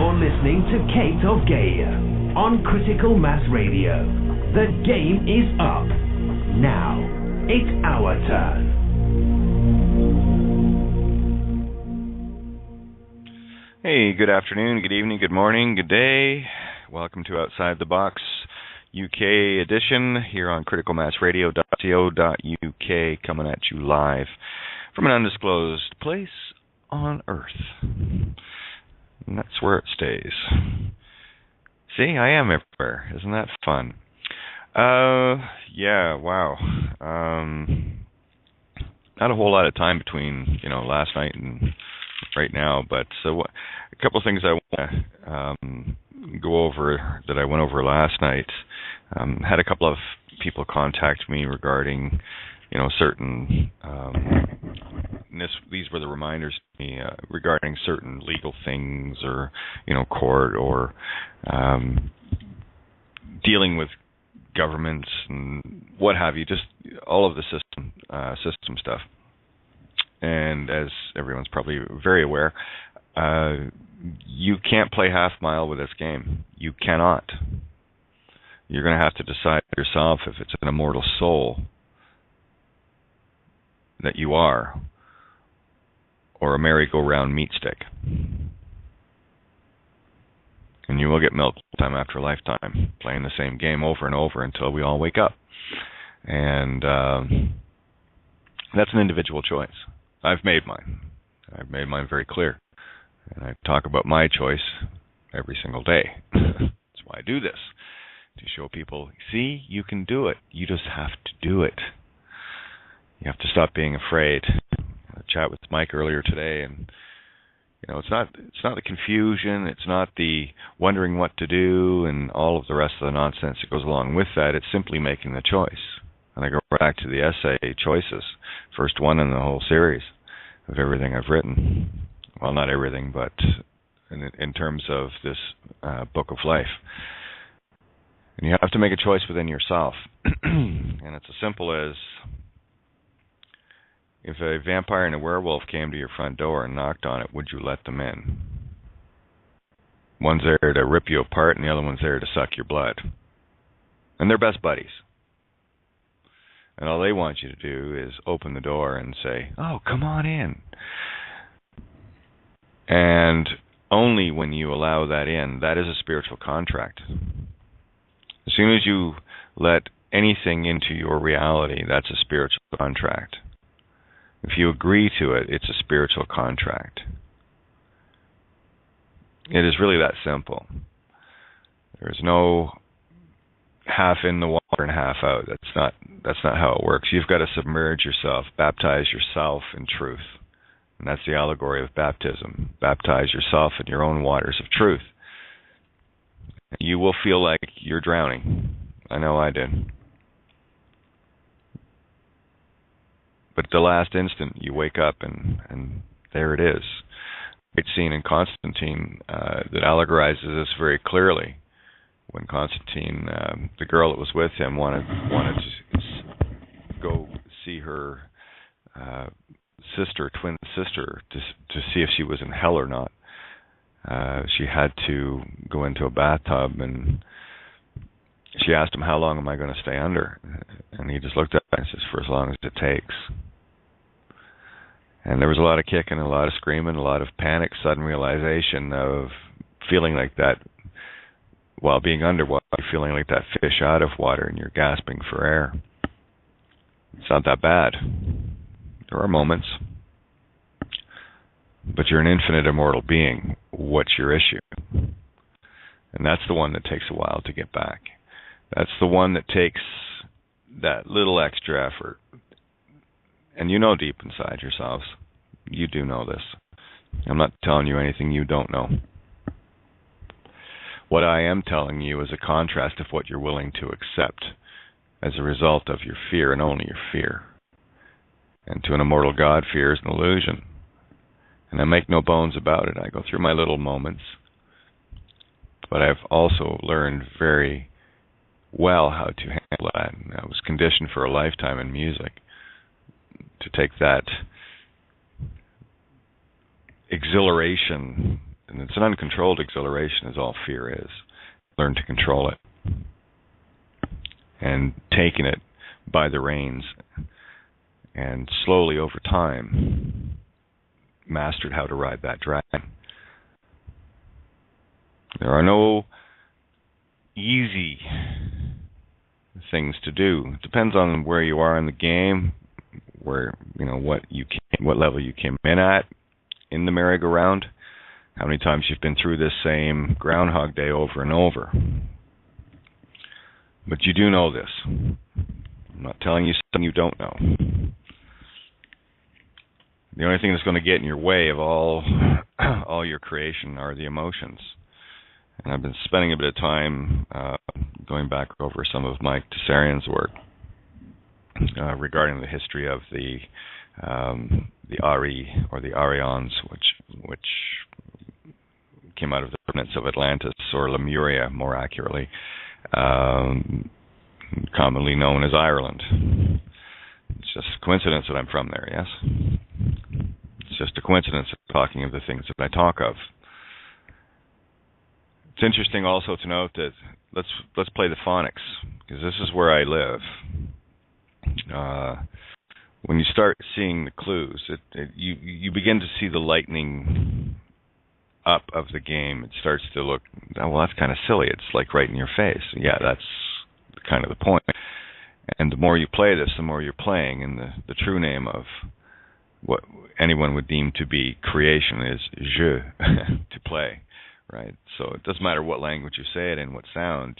You're listening to Kate of Gaia on Critical Mass Radio. The game is up. Now, it's our turn. Hey, good afternoon, good evening, good morning, good day. Welcome to Outside the Box UK edition here on criticalmassradio.co.uk, coming at you live from an undisclosed place on Earth. And that's where it stays. See, I am everywhere. Isn't that fun? Yeah, wow. Not a whole lot of time between, last night and right now, but so a couple of things I want to go over that I went over last night. Had a couple of people contact me regarding, certain, these were the reminders to me regarding certain legal things or, court or dealing with governments and what have you, just all of the system stuff. And as everyone's probably very aware, you can't play half mile with this game. You cannot. You're going to have to decide yourself if it's an immortal soul that you are, or a merry-go-round meat stick. And you will get milked lifetime after lifetime, playing the same game over and over until we all wake up. And that's an individual choice. I've made mine. I've made mine very clear. And I talk about my choice every single day. That's why I do this. To show people, see, you can do it. You just have to do it. You have to stop being afraid. I chat with Mike earlier today, and it's not the confusion, it's not the wondering what to do and all of the rest of the nonsense that goes along with that. It's simply making the choice. And I go back to the essay Choices, first one in the whole series of everything I've written. Well, not everything, but in terms of this book of life. And you have to make a choice within yourself. And it's as simple as, if a vampire and a werewolf came to your front door and knocked on it, would you let them in? One's there to rip you apart and the other one's there to suck your blood. And they're best buddies. And all they want you to do is open the door and say, oh, come on in. And only when you allow that in, that is a spiritual contract. As soon as you let anything into your reality, that's a spiritual contract. If you agree to it, it's a spiritual contract. It is really that simple. There's no half in the water and half out. That's not how it works. You've got to submerge yourself, baptize yourself in truth. And that's the allegory of baptism. Baptize yourself in your own waters of truth. You will feel like you're drowning. I know I did. But at the last instant, you wake up and there it is. Great scene in Constantine that allegorizes this very clearly. When Constantine, the girl that was with him, wanted to go see her twin sister, to see if she was in hell or not. She had to go into a bathtub, and she asked him, how long am I going to stay under? And he just looked at her and says, for as long as it takes. And there was a lot of kicking, a lot of screaming, a lot of panic, sudden realization of feeling like that while being underwater, feeling like that fish out of water and you're gasping for air. It's not that bad. There are moments. But you're an infinite immortal being. What's your issue? And that's the one that takes a while to get back. That's the one that takes that little extra effort. And you know deep inside yourselves, you do know this. I'm not telling you anything you don't know. What I am telling you is a contrast of what you're willing to accept as a result of your fear and only your fear. And to an immortal God, fear is an illusion. And I make no bones about it. I go through my little moments. But I've also learned very well how to handle that. And I was conditioned for a lifetime in music to take that exhilaration And it's an uncontrolled exhilaration is all fear is. Learn to control it. And taking it by the reins and slowly over time mastered how to ride that dragon. There are no easy things to do. It depends on where you are in the game, where what level you came in at in the merry-go-round, how many times you've been through this same Groundhog Day over and over. But you do know this. I'm not telling you something you don't know. The only thing that's going to get in your way of all your creation are the emotions. And I've been spending a bit of time going back over some of Mike Tessarian's work regarding the history of the Ari or the Arians, which came out of the remnants of Atlantis, or Lemuria, more accurately, commonly known as Ireland. It's just a coincidence that I'm from there, yes? It's just a coincidence of talking of the things that I talk of. It's interesting also to note that let's play the phonics, because this is where I live. When you start seeing the clues, you begin to see the lightening up of the game. It starts to look, well, that's kind of silly. It's like right in your face. Yeah, that's kind of the point. And the more you play this, the more you're playing. And the true name of what anyone would deem to be creation is jeu, to play. Right, so it doesn't matter what language you say it in, what sound.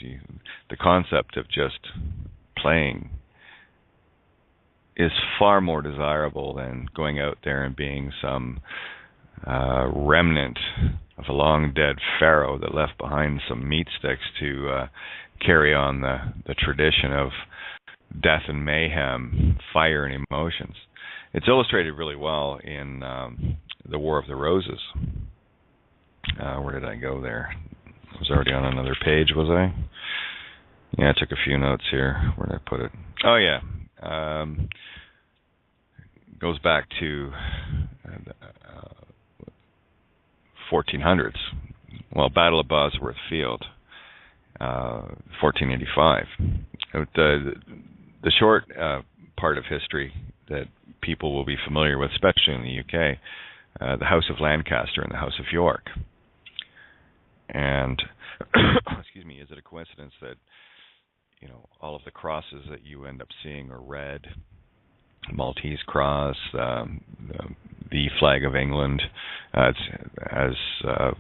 The concept of just playing is far more desirable than going out there and being some remnant of a long dead pharaoh that left behind some meat sticks to carry on the tradition of death and mayhem, fire and emotions. It's illustrated really well in The War of the Roses. Where did I go there? I was already on another page, was I? Yeah, I took a few notes here. Where did I put it? Oh, yeah. Goes back to 1400s. Well, Battle of Bosworth Field, 1485. The short part of history that people will be familiar with, especially in the UK, the House of Lancaster and the House of York. And excuse me, is it a coincidence that all of the crosses that you end up seeing are red? Maltese cross, the flag of England, as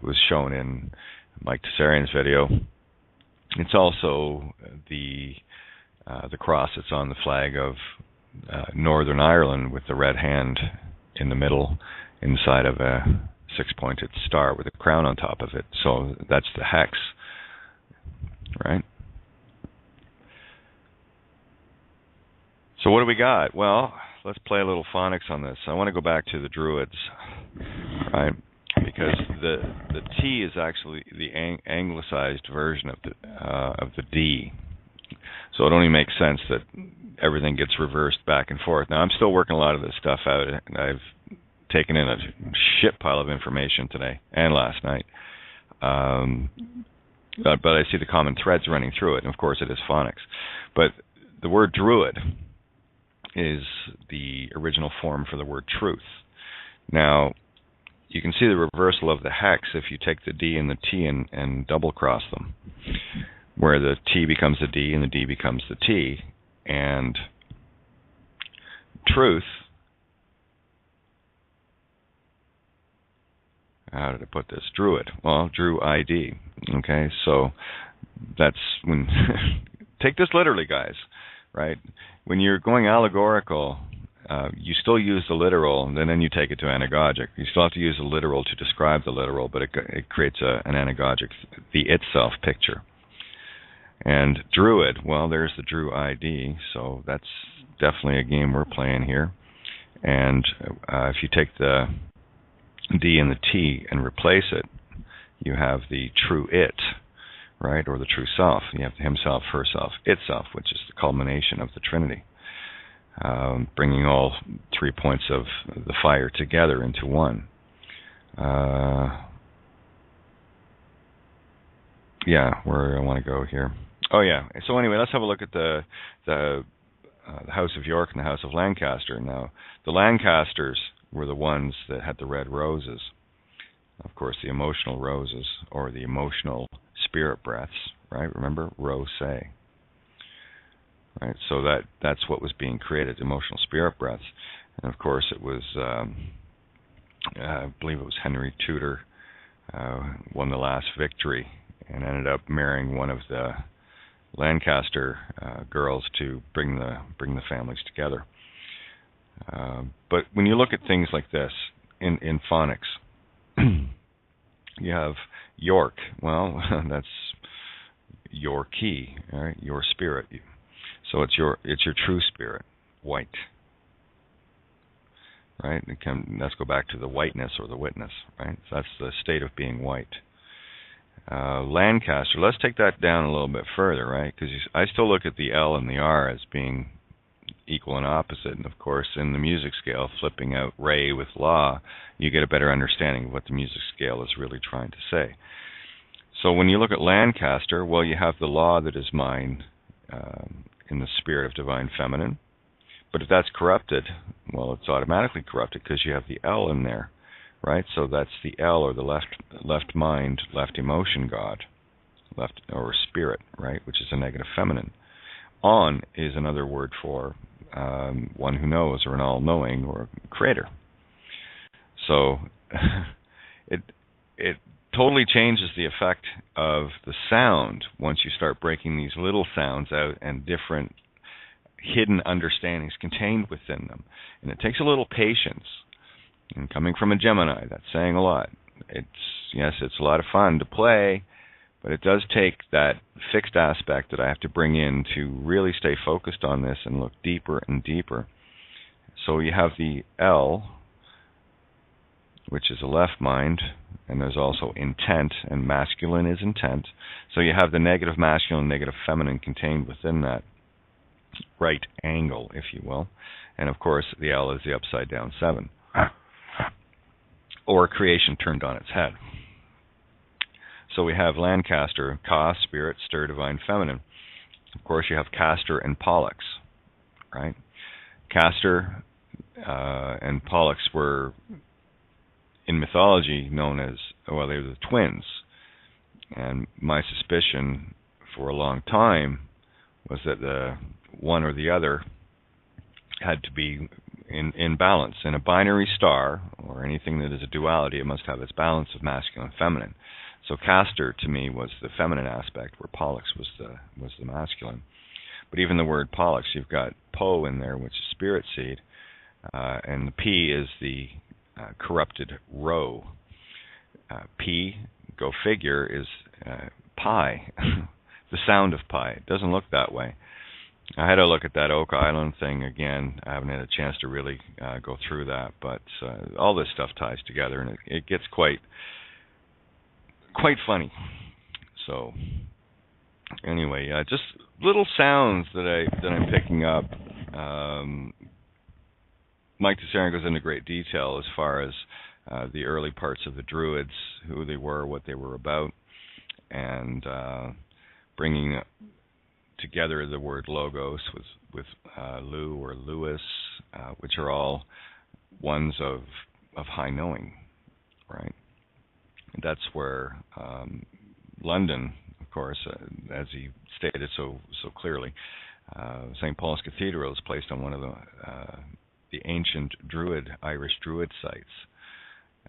was shown in Mike Tessarian's video. It's also the cross that's on the flag of Northern Ireland, with the red hand in the middle, inside of a six-pointed star with a crown on top of it. So that's the hex, right? So what do we got? Well, let's play a little phonics on this. I want to go back to the Druids, right? Because the T is actually the anglicized version of the D. So it only makes sense that everything gets reversed back and forth. Now, I'm still working a lot of this stuff out, and I've taken in a shit pile of information today and last night. But I see the common threads running through it, and of course it is phonics. But the word druid is the original form for the word truth. Now, you can see the reversal of the hex if you take the D and the T and double cross them, where the T becomes the D and the D becomes the T. And truth, how did I put this? Druid. Well, Drew ID. Okay, so that's when take this literally, guys, right? When you're going allegorical, you still use the literal, and then you take it to anagogic. You still have to use the literal to describe the literal, but it creates an anagogic, the itself picture. And Druid, well, there's the Drew ID, so that's definitely a game we're playing here. And if you take the D and the T and replace it, you have the true it, right, or the true self. You have the himself, herself, itself, which is the culmination of the Trinity, bringing all 3 points of the fire together into one. where I want to go here. Oh yeah. So anyway, let's have a look at the House of York and the House of Lancaster. Now, the Lancasters were the ones that had the red roses. Of course, the emotional roses, or the emotional spirit breaths, right? Remember, rose. Right? So that's what was being created, emotional spirit breaths. And of course, it was, I believe it was Henry Tudor won the last victory and ended up marrying one of the Lancaster girls to bring the families together. But when you look at things like this in phonics, you have York. Well, that's your key, all right? Your spirit. So it's your true spirit, white. Right? Let's go back to the whiteness or the witness. Right? So that's the state of being white. Lancaster. Let's take that down a little bit further, right? Because I still look at the L and the R as being equal and opposite. And of course, in the music scale, flipping out Ray with law, you get a better understanding of what the music scale is really trying to say. So when you look at Lancaster, well, you have the law that is mine in the spirit of divine feminine. But if that's corrupted, well, it's automatically corrupted because you have the L in there, right? So that's the L, or the left mind, left emotion God, left or spirit, right? Which is a negative feminine. On is another word for one who knows, or an all-knowing, or creator. So it totally changes the effect of the sound once you start breaking these little sounds out and different hidden understandings contained within them. And it takes a little patience. And coming from a Gemini, that's saying a lot. It's a lot of fun to play, but it does take that fixed aspect that I have to bring in to really stay focused on this and look deeper and deeper. So you have the L, which is a left mind, and there's also intent, and masculine is intent. So you have the negative masculine, negative feminine contained within that right angle, if you will. And of course, the L is the upside down 7, or creation turned on its head. So we have Lancaster, Ka, spirit, stir, divine feminine. Of course, you have Castor and Pollux, right? Castor and Pollux were, in mythology, known as, well, they were the twins. And my suspicion for a long time was that the one or the other had to be in balance. In a binary star, or anything that is a duality, it must have its balance of masculine and feminine. So Castor, to me, was the feminine aspect, where Pollux was the masculine. But even the word Pollux, you've got Po in there, which is spirit seed, and the P is the corrupted Rho. P, go figure, is pi, the sound of pi. It doesn't look that way. I had to look at that Oak Island thing again. I haven't had a chance to really go through that, but all this stuff ties together, and it gets quite funny. So anyway, just little sounds that I'm picking up. Mike Tessarian goes into great detail as far as the early parts of the Druids, who they were, what they were about, and bringing together the word logos with Lu or Lewis, which are all ones of high knowing, right? And that's where London, of course, as he stated so clearly, St. Paul's Cathedral is placed on one of the ancient Irish Druid sites.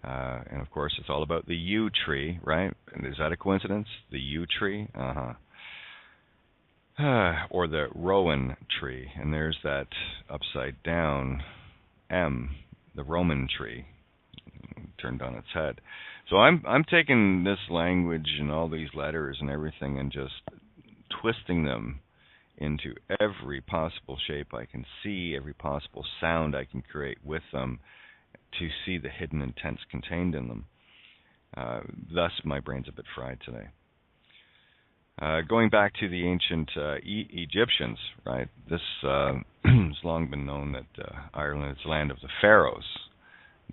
And of course, it's all about the yew tree, right? And is that a coincidence? The yew tree? Or the rowan tree. And there's that upside down M, the Roman tree, turned on its head. So I'm taking this language and all these letters and everything and just twisting them into every possible shape I can see, every possible sound I can create with them, to see the hidden intents contained in them. Thus, my brain's a bit fried today. Going back to the ancient Egyptians, right? This has long been known that Ireland is the land of the pharaohs,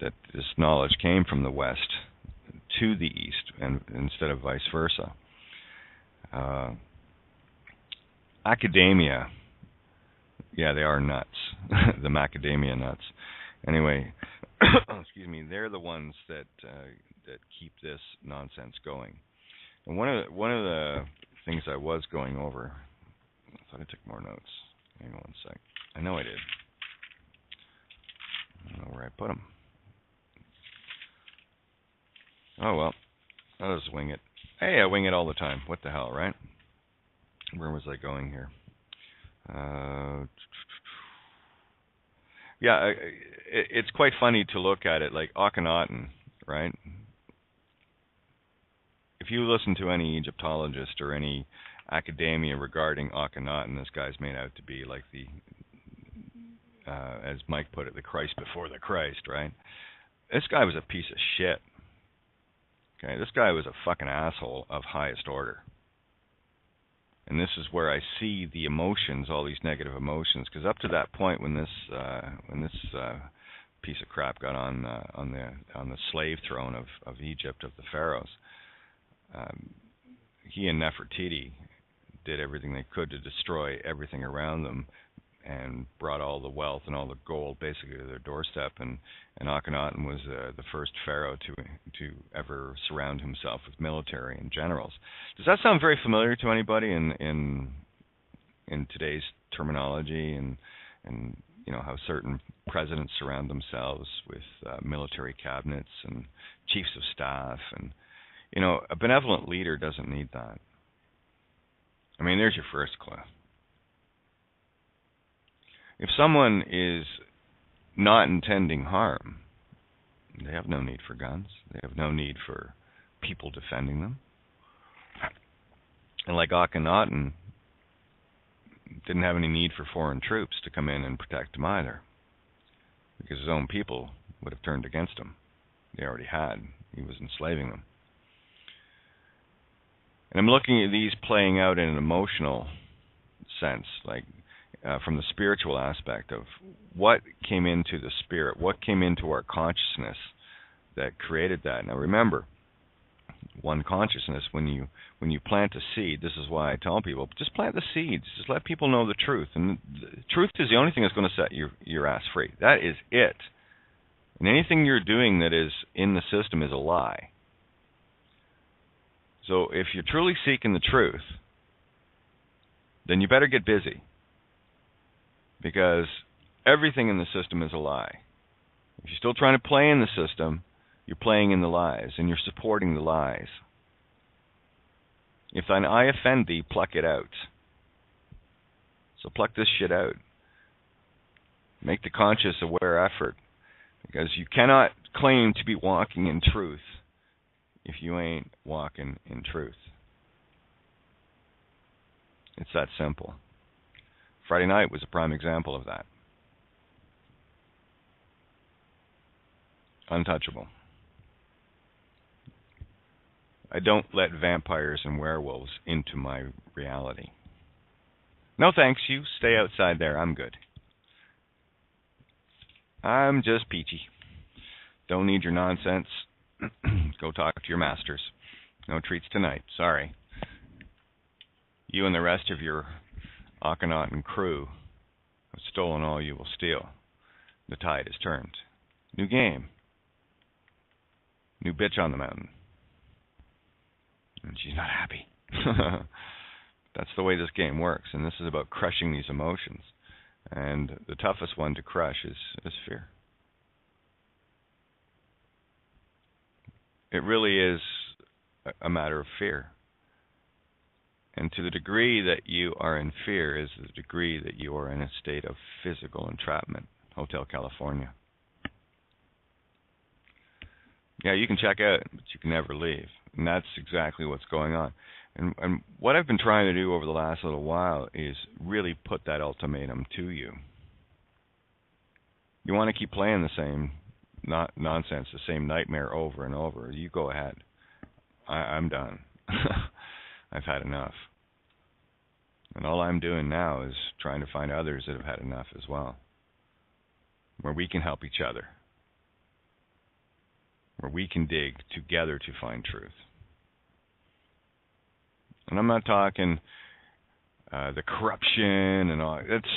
that this knowledge came from the west to the east, and instead of vice versa. Academia, yeah, they are nuts. The macadamia nuts. Anyway, excuse me, they're the ones that keep this nonsense going. And one of the things I was going over, I thought I took more notes. Hang on one sec. I know I did. I don't know where I put them. Oh well, I'll just wing it. Hey, I wing it all the time. What the hell, right? Where was I going here? Yeah, it's quite funny to look at it like Akhenaten, right? If you listen to any Egyptologist or any academia regarding Akhenaten, this guy's made out to be like the, as Mike put it, the Christ before the Christ, right? This guy was a piece of shit. Okay, this guy was a fucking asshole of highest order. And this is where I see the emotions, all these negative emotions, because up to that point, when this piece of crap got on the slave throne of Egypt, of the pharaohs, he and Nefertiti did everything they could to destroy everything around them, and brought all the wealth and all the gold basically to their doorstep. And Akhenaten was the first pharaoh to ever surround himself with military and generals. Does that sound very familiar to anybody in today's terminology, and you know how certain presidents surround themselves with military cabinets and chiefs of staff? And you know, a benevolent leader doesn't need that. I mean, there's your first clue. If someone is not intending harm, they have no need for guns. They have no need for people defending them. And like Akhenaten, didn't have any need for foreign troops to come in and protect him either, because his own people would have turned against him. They already had. He was enslaving them. And I'm looking at these playing out in an emotional sense, like from the spiritual aspect of what came into the spirit, what came into our consciousness that created that. Now remember, one consciousness, when you plant a seed, this is why I tell people, just plant the seeds. Just let people know the truth. And the truth is the only thing that's going to set your ass free. That is it. And anything you're doing that is in the system is a lie. So if you're truly seeking the truth, then you better get busy. Because everything in the system is a lie. If you're still trying to play in the system, you're playing in the lies, and you're supporting the lies. If thine eye offend thee, pluck it out. So pluck this shit out. Make the conscious, aware effort. Because you cannot claim to be walking in truth if you ain't walking in truth. It's that simple. Friday night was a prime example of that. Untouchable. I don't let vampires and werewolves into my reality. No thanks, you stay outside there. I'm good. I'm just peachy. Don't need your nonsense. Go talk to your masters. No treats tonight. Sorry. You and the rest of your Akhenaten crew have stolen all you will steal. The tide has turned. New game. New bitch on the mountain. And she's not happy. That's the way this game works, and this is about crushing these emotions. And the toughest one to crush is fear. It really is a matter of fear. And to the degree that you are in fear is the degree that you are in a state of physical entrapment. Hotel California. Yeah, you can check out, but you can never leave. And that's exactly what's going on. And what I've been trying to do over the last little while is really put that ultimatum to you. You want to keep playing the same nonsense, the same nightmare over and over, you go ahead. I'm done. I've had enough. And all I'm doing now is trying to find others that have had enough as well, where we can help each other, where we can dig together to find truth. And I'm not talking the corruption and all. It's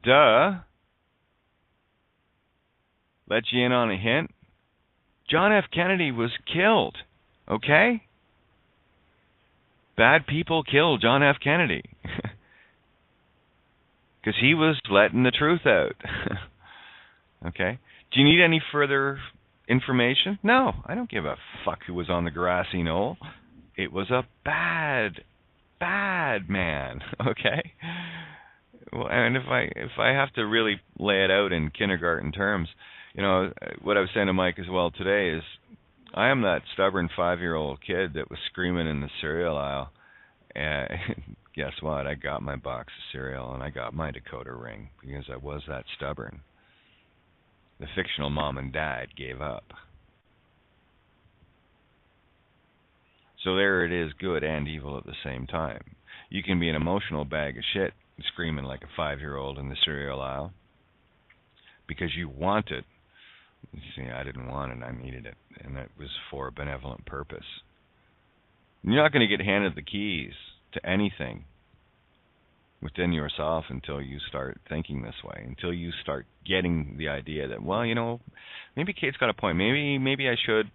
duh. Let you in on a hint. John F. Kennedy was killed. Okay? Bad people killed John F. Kennedy. Because he was letting the truth out. Okay? Do you need any further information? No, I don't give a fuck who was on the grassy knoll. It was a bad man. Okay? Well, and if I have to really lay it out in kindergarten terms, you know, what I was saying to Mike as well today is, I am that stubborn 5-year-old kid that was screaming in the cereal aisle. And guess what? I got my box of cereal and I got my decoder ring because I was that stubborn. The fictional mom and dad gave up. So there it is, good and evil at the same time. You can be an emotional bag of shit screaming like a 5-year-old in the cereal aisle because you want it. You see, I didn't want it, I needed it, and it was for a benevolent purpose. You're not going to get handed the keys to anything within yourself until you start thinking this way, until you start getting the idea that, well, you know, maybe Kate's got a point. Maybe I should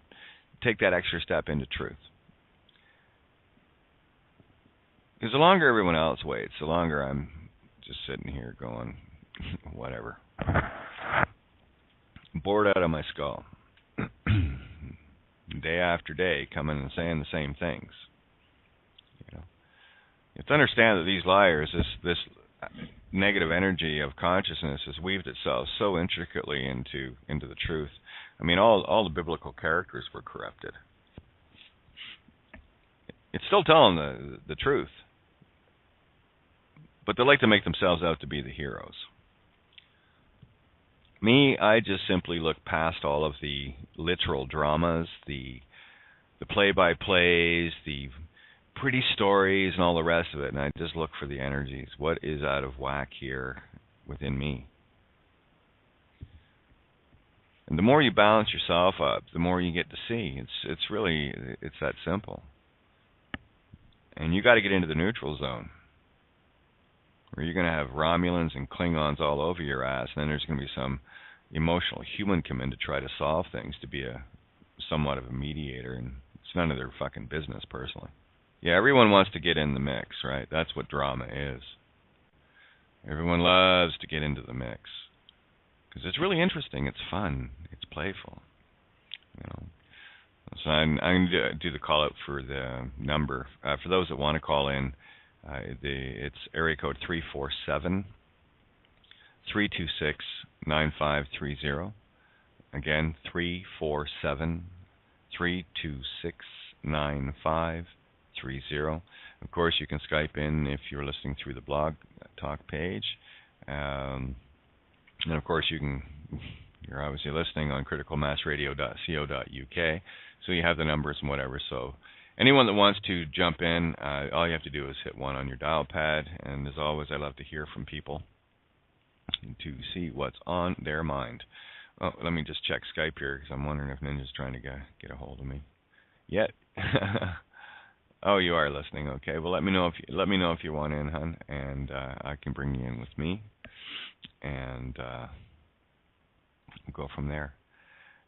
take that extra step into truth. Because the longer everyone else waits, the longer I'm just sitting here going, whatever. Bored out of my skull. Day after day, coming and saying the same things. You know, you have to understand that these liars, this negative energy of consciousness, has weaved itself so intricately into the truth. I mean, all the biblical characters were corrupted. It's still telling the truth, but they like to make themselves out to be the heroes. Me, I just simply look past all of the literal dramas, the play-by-plays, the pretty stories, and all the rest of it, and I just look for the energies. What is out of whack here within me? And the more you balance yourself up, the more you get to see. It's really that simple. And you got to get into the neutral zone, where you're going to have Romulans and Klingons all over your ass, and then there's going to be some emotional human come in to try to solve things, to be somewhat of a mediator, and it's none of their fucking business, personally. Yeah, everyone wants to get in the mix, right? That's what drama is. Everyone loves to get into the mix because it's really interesting, it's fun, it's playful, you know. So I'm going to do the call out for the number. For those that want to call in, it's area code 347-326-9530. Again, 347-326-9530. Of course, you can Skype in if you're listening through the blog talk page. And of course, you're obviously listening on criticalmassradio.co.uk. So you have the numbers and whatever. So anyone that wants to jump in, all you have to do is hit 1 on your dial pad. And as always, I love to hear from people to see what's on their mind. Oh, let me just check Skype here because I'm wondering if Ninja's trying to get a hold of me. Yet. Oh, you are listening. Okay. Well, let me know if you want in, hon, and I can bring you in with me, and we'll go from there.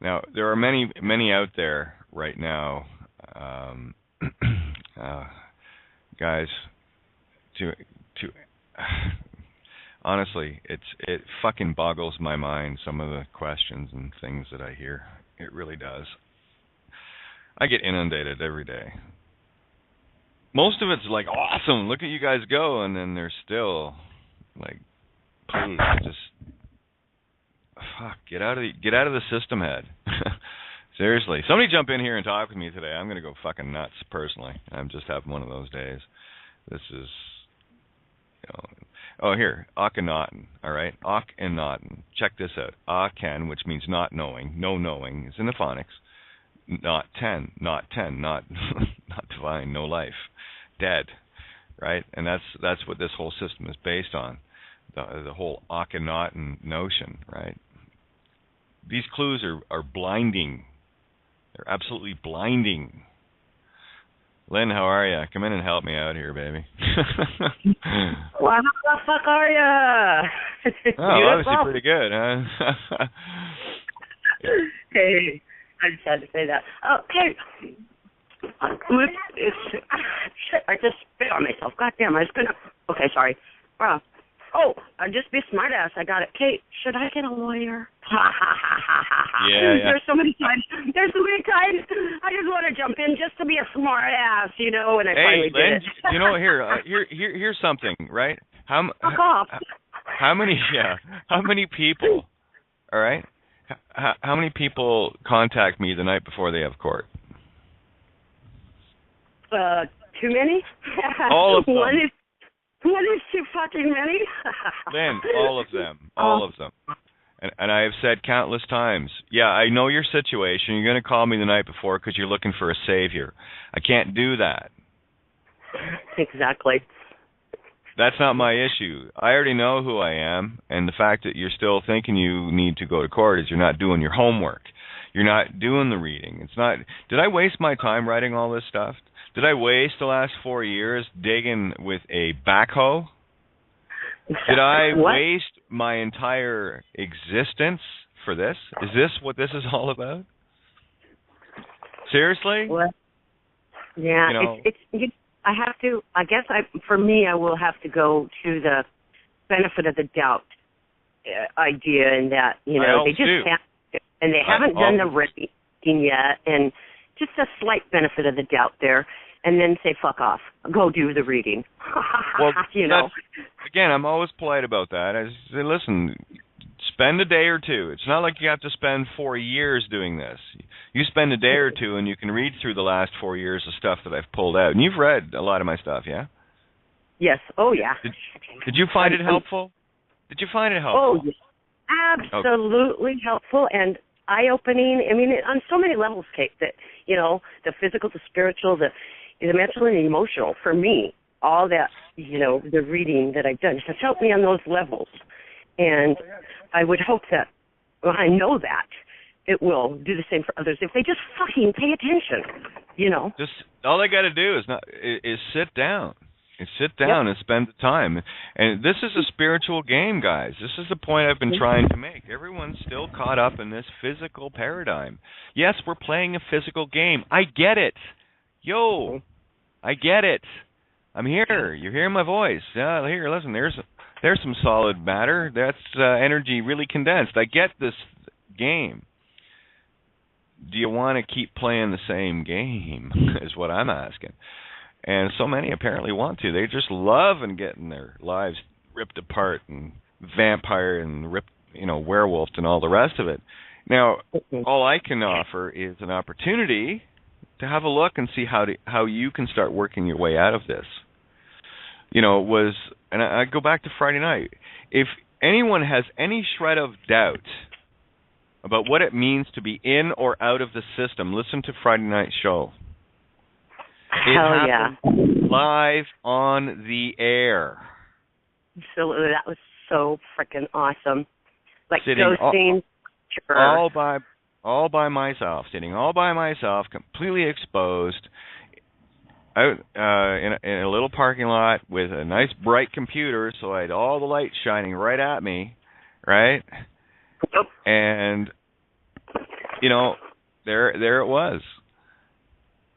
Now, there are many out there right now, guys. To honestly, it fucking boggles my mind, some of the questions and things that I hear. It really does. I get inundated every day. Most of it's like, awesome, look at you guys go, and then they're still like, please, just fuck, get out of the system, head. Seriously, somebody jump in here and talk with me today. I'm gonna go fucking nuts personally. I'm just having one of those days. This is, oh, here, Akhenaten, all right? Akhenaten. Check this out. Aken, which means not knowing, no knowing, is in the phonics. Not not divine, no life, dead, right? And that's what this whole system is based on, the whole Akhenaten notion, right? These clues are blinding. They're absolutely blinding. Lynn, how are you? Come in and help me out here, baby. Well, how the fuck are ya? Obviously pretty good, huh? Hey, I just had to say that. Okay. Shit, I just spit on myself. Goddamn, I was gonna... Okay, sorry. I'd just be a smartass. I got it. Kate, should I get a lawyer? Yeah. There's so many times I just want to jump in just to be a smartass, and I finally Lynn, did it. Here's something, right? Fuck off. How many people, all right? How many people contact me the night before they have court? Too many? All of them. One is too fucking many. Lynn, all of them. And I have said countless times, yeah, I know your situation. You're going to call me the night before because you're looking for a savior. I can't do that. Exactly. That's not my issue. I already know who I am, and the fact that you're still thinking you need to go to court is you're not doing your homework. You're not doing the reading. It's not. Did I waste my time writing all this stuff? Did I waste the last 4 years digging with a backhoe? Did I waste my entire existence for this? Is this what this is all about? Seriously? What? Yeah, I have to. I guess for me, I will have to go to the benefit of the doubt idea, in that they just haven't done the reading yet, and just a slight benefit of the doubt there, and then say fuck off, go do the reading. Well, again, I'm always polite about that. I say, listen, spend a day or two. It's not like you have to spend 4 years doing this. You spend a day or two, and you can read through the last 4 years of stuff that I've pulled out. And you've read a lot of my stuff, yeah? Yes. Oh, yeah. Did you find it helpful? Did you find it helpful? Oh, yes. Absolutely helpful and eye-opening. I mean, on so many levels, Kate, that, the physical, the spiritual, the mental and the emotional, for me, all that, the reading that I've done has helped me on those levels. And I would hope that, I know that it will do the same for others if they just fucking pay attention, Just all they got to do is sit down. And spend the time. And this is a spiritual game, guys. This is the point I've been trying to make. Everyone's still caught up in this physical paradigm. Yes, we're playing a physical game. I get it. I get it. I'm here. You're hearing my voice. Here, listen, there's some solid matter. That's energy really condensed. I get this game. Do you want to keep playing the same game is what I'm asking. And so many apparently want to. They just love and getting their lives ripped apart and vampire and werewolf and all the rest of it. Now, all I can offer is an opportunity to have a look and see how you can start working your way out of this. And I go back to Friday night. If anyone has any shred of doubt about what it means to be in or out of the system, listen to Friday night's show. It happened live on the air. Absolutely, that was so freaking awesome. Like sitting those scenes. All by myself, sitting all by myself, completely exposed, out in a little parking lot with a nice bright computer, so I had all the light shining right at me, right? Yep. And there it was.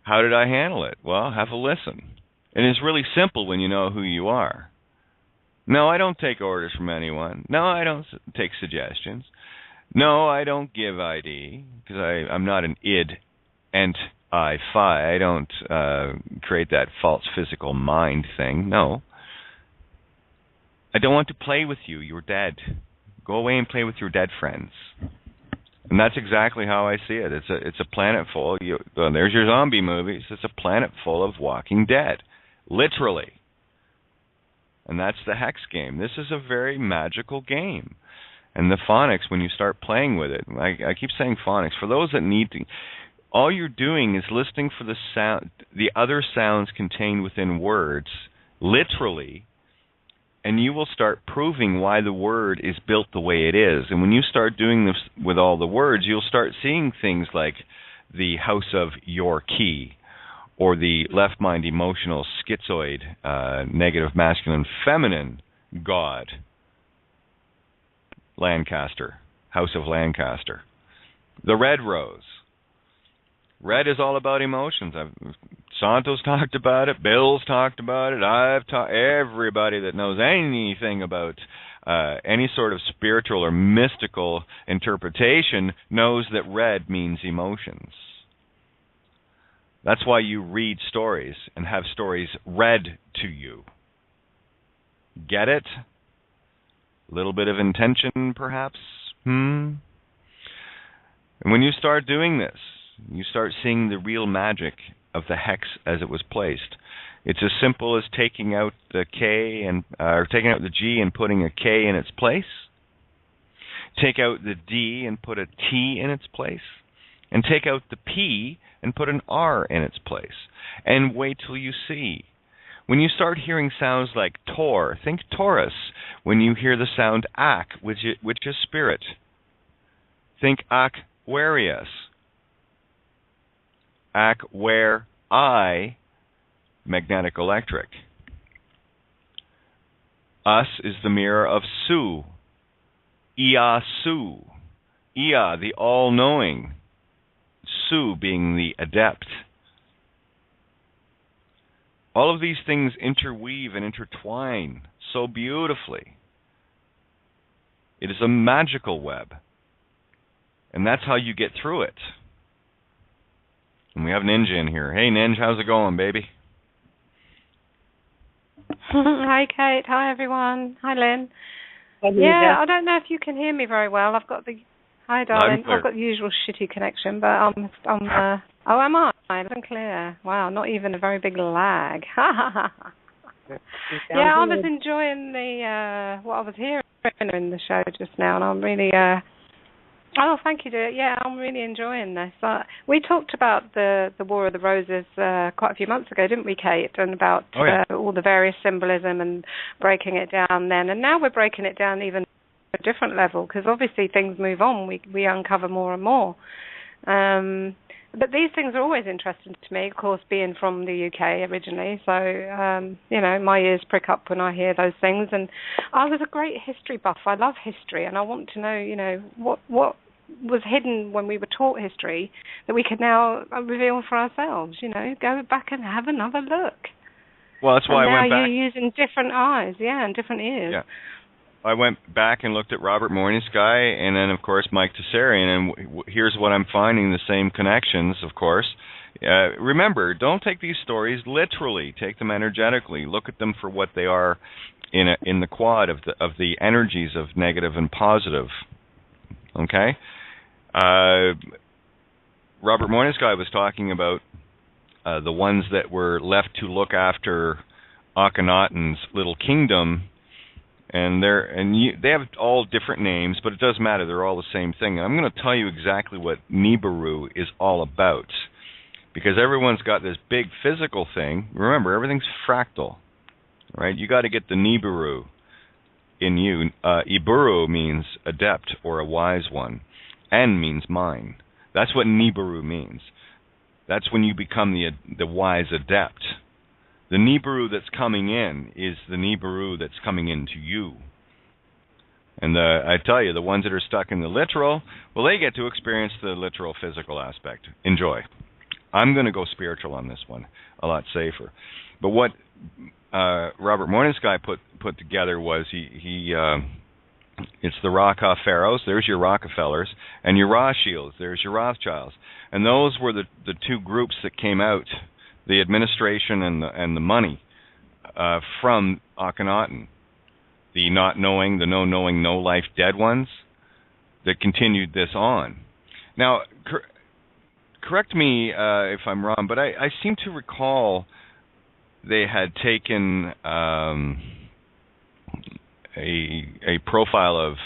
How did I handle it? Well, have a listen. And it's really simple when you know who you are. No, I don't take orders from anyone. No, I don't take suggestions. No, I don't give ID, because I'm not an id, ent, I, phi. I don't create that false physical mind thing. No. I don't want to play with you. You're dead. Go away and play with your dead friends. And that's exactly how I see it. It's a planet full. There's your zombie movies. It's a planet full of walking dead, literally. And that's the hex game. This is a very magical game. And the phonics, when you start playing with it, I keep saying phonics. For those that need to, all you're doing is listening for the sound, the other sounds contained within words, literally. And you will start proving why the word is built the way it is. And when you start doing this with all the words, you'll start seeing things like the house of your key, or the left mind emotional schizoid negative masculine feminine god, Lancaster, House of Lancaster. The red rose. Red is all about emotions. Santos talked about it. Bill's talked about it. Everybody that knows anything about any sort of spiritual or mystical interpretation knows that red means emotions. That's why you read stories and have stories read to you. Get it? A little bit of intention, perhaps? And when you start doing this, you start seeing the real magic of the hex as it was placed. It's as simple as taking out the K or taking out the G and putting a K in its place. Take out the D and put a T in its place. And take out the P and put an R in its place. And wait till you see. When you start hearing sounds like Tor, think Taurus. When you hear the sound Ak, which is spirit, think Aquarius. Where I, magnetic electric. Us is the mirror of Su. Ia Su. Ia, the all-knowing. Su being the adept. All of these things interweave and intertwine so beautifully. It is a magical web. And that's how you get through it. And we have Ninja in here. Hey, Ninja, how's it going, baby? Hi, Kate. Hi, everyone. Hi, Lynn. Hi, yeah, I don't know if you can hear me very well. I've got the... Hi, darling. I've got the usual shitty connection, but oh, am I? Loud and clear. Wow, not even a very big lag. Yeah, I was enjoying the what I was hearing in the show just now, and I'm really... Oh, thank you, dear. Yeah, I'm really enjoying this. We talked about the War of the Roses quite a few months ago, didn't we, Kate? And about all the various symbolism and breaking it down then. And now we're breaking it down even at a different level, because obviously things move on. We uncover more and more. But these things are always interesting to me, of course, being from the UK originally. So, my ears prick up when I hear those things. And I was a great history buff. I love history, and I want to know, what was hidden when we were taught history that we could now reveal for ourselves, go back and have another look. Well, that's why I went back. Now you're using different eyes, and different ears. Yeah. I went back and looked at Robert Morningsky and then, of course, Mike Tessarian, and here's what I'm finding, the same connections, of course. Remember, don't take these stories literally. Take them energetically. Look at them for what they are in the quad of the energies of negative and positive. Okay? Robert Morningsky was talking about the ones that were left to look after Akhenaten's little kingdom. And they have all different names, but it doesn't matter. They're all the same thing. And I'm going to tell you exactly what Nibiru is all about, because everyone's got this big physical thing. Remember, everything's fractal, right? You got to get the Nibiru in you. Iburu means adept or a wise one. N means mind. That's what Nibiru means. That's when you become the wise adept. The Nibiru that's coming in is the Nibiru that's coming into you. And I tell you, the ones that are stuck in the literal, well, they get to experience the literal physical aspect. Enjoy. I'm going to go spiritual on this one, a lot safer. But what Robert Morningsky put together was it's the Rockefellers, there's your Rockefellers, and your Rothschilds, there's your Rothschilds. And those were the two groups that came out, the administration and the money from Akhenaten, the not knowing, the no knowing, no life dead ones that continued this on. Now, correct me if I'm wrong, but I seem to recall they had taken a profile of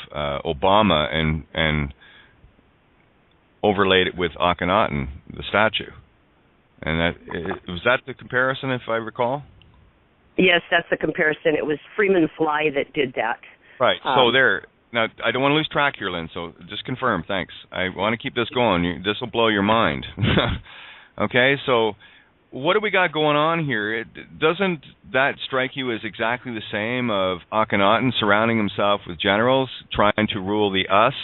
Obama and overlaid it with Akhenaten, the statue. And was that the comparison, if I recall? Yes, that's the comparison. It was Freeman Fly that did that. Right. So there. Now, I don't want to lose track here, Lynn, so just confirm. Thanks. I want to keep this going. This will blow your mind. Okay, so what do we got going on here? Doesn't that strike you as exactly the same of Akhenaten surrounding himself with generals, trying to rule the us,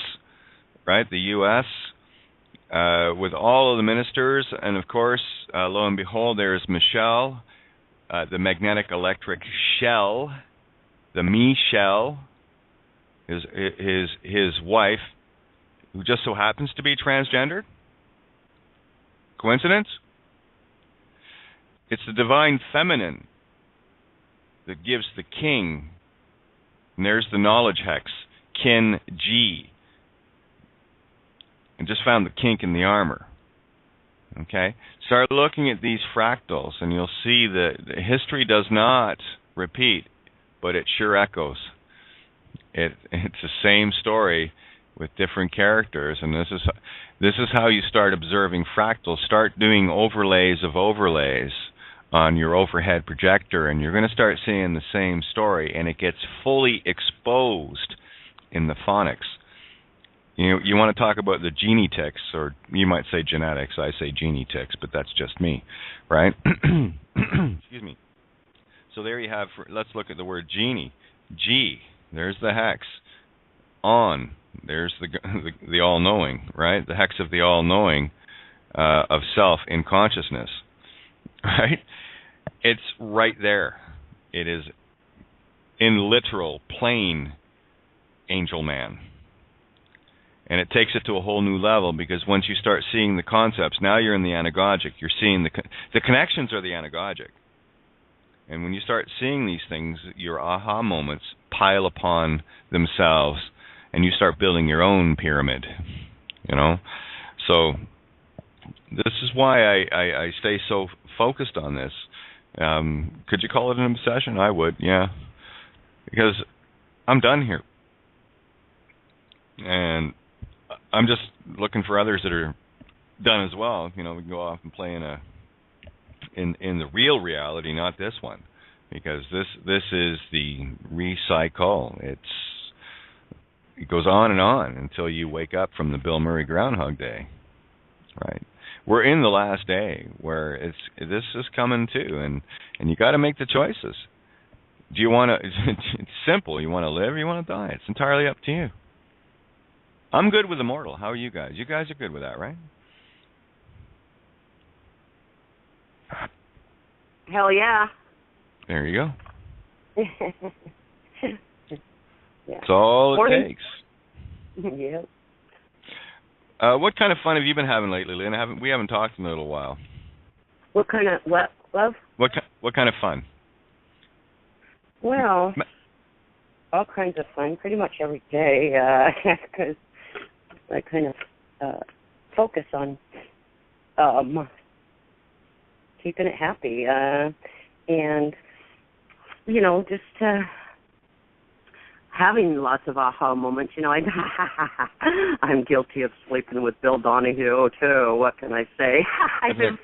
right, the U.S., with all of the ministers, and of course, lo and behold, there's Michelle, the magnetic electric shell, the me shell, his wife, who just so happens to be transgendered. Coincidence? It's the divine feminine that gives the king, and there's the knowledge hex, kin G. And just found the kink in the armor. Okay? Start looking at these fractals, and you'll see that history does not repeat, but it sure echoes. It's the same story with different characters, and this is how you start observing fractals. Start doing overlays of overlays on your overhead projector, and you're going to start seeing the same story, and it gets fully exposed in the phonics. You want to talk about the genie ticks, or you might say genetics. I say genie ticks, but that's just me, right? Excuse me. So there you have, let's look at the word genie. G, there's the hex. On, there's the all-knowing, right? The hex of the all-knowing of self in consciousness, right? It's right there. It is in literal, plain angel man. And it takes it to a whole new level, because once you start seeing the concepts, now you're in the anagogic. You're seeing the connections are the anagogic. And when you start seeing these things, your aha moments pile upon themselves, and you start building your own pyramid, So this is why I stay so focused on this. Could you call it an obsession? I would, yeah. Because I'm done here. And I'm just looking for others that are done as well. We can go off and play in the real reality, not this one, because this is the recycle. It goes on and on until you wake up from the Bill Murray Groundhog Day, right? We're in the last day where this is coming too, and you got to make the choices. Do you want to? It's simple. You want to live, or you want to die. It's entirely up to you. I'm good with immortal. How are you guys? You guys are good with that, right? Hell yeah. There you go. Yeah. That's all it takes. Yep. What kind of fun have you been having lately, Lynn? We haven't talked in a little while. What kind of what, love? What kind of fun? Well, all kinds of fun, pretty much every day, because I kind of focus on keeping it happy, and just having lots of aha moments. I'm guilty of sleeping with Bill Donahue too. What can I say? I've been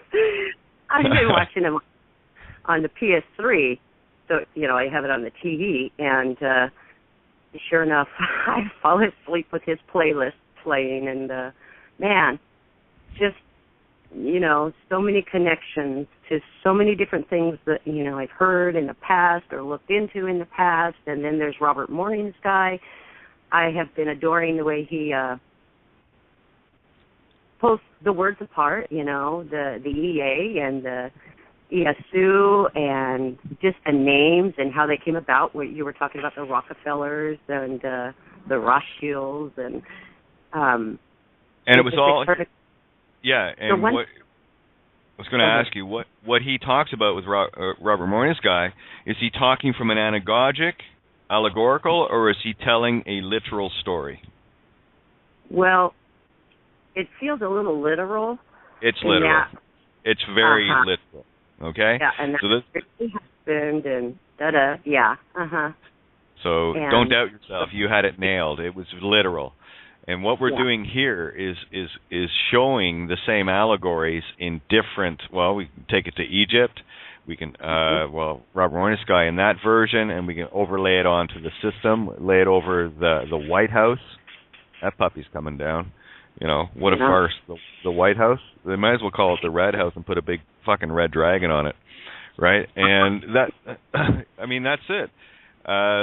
watching him on the PS3, so I have it on the TV, and sure enough, I fall asleep with his playlist playing, and man, just so many connections to so many different things that I've heard in the past or looked into in the past. And then there's Robert Morning's guy. I have been adoring the way he pulls the words apart, the EA and the ESU, and just the names and how they came about. Where you were talking about the Rockefellers and the Rothschilds, and it was all. Yeah, and what I was going to ask you, what he talks about with Robert Morning's guy, is he talking from an anagogic, allegorical, or is he telling a literal story? Well, it feels a little literal. It's literal. It's very literal. Okay? Yeah, and so this really happened, and da-da, yeah, So don't doubt yourself. You had it nailed. It was literal. And what we're doing here is showing the same allegories in different. Well, we can take it to Egypt. We can Robert Morning's guy in that version, and we can overlay it onto the system, lay it over the White House. That puppy's coming down. You know, what a farce. The White House, they might as well call it the Red House and put a big fucking red dragon on it, right? And that, I mean, that's it.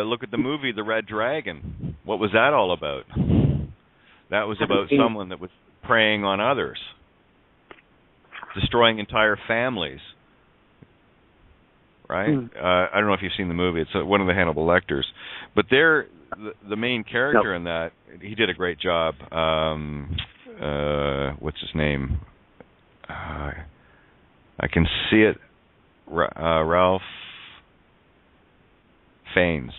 Look at the movie The Red Dragon. What was that all about? That was about someone that was preying on others, destroying entire families, right? I don't know if you've seen the movie. It's one of the Hannibal Lecters. But the main character in that, he did a great job. What's his name? I can see it. Ralph Fiennes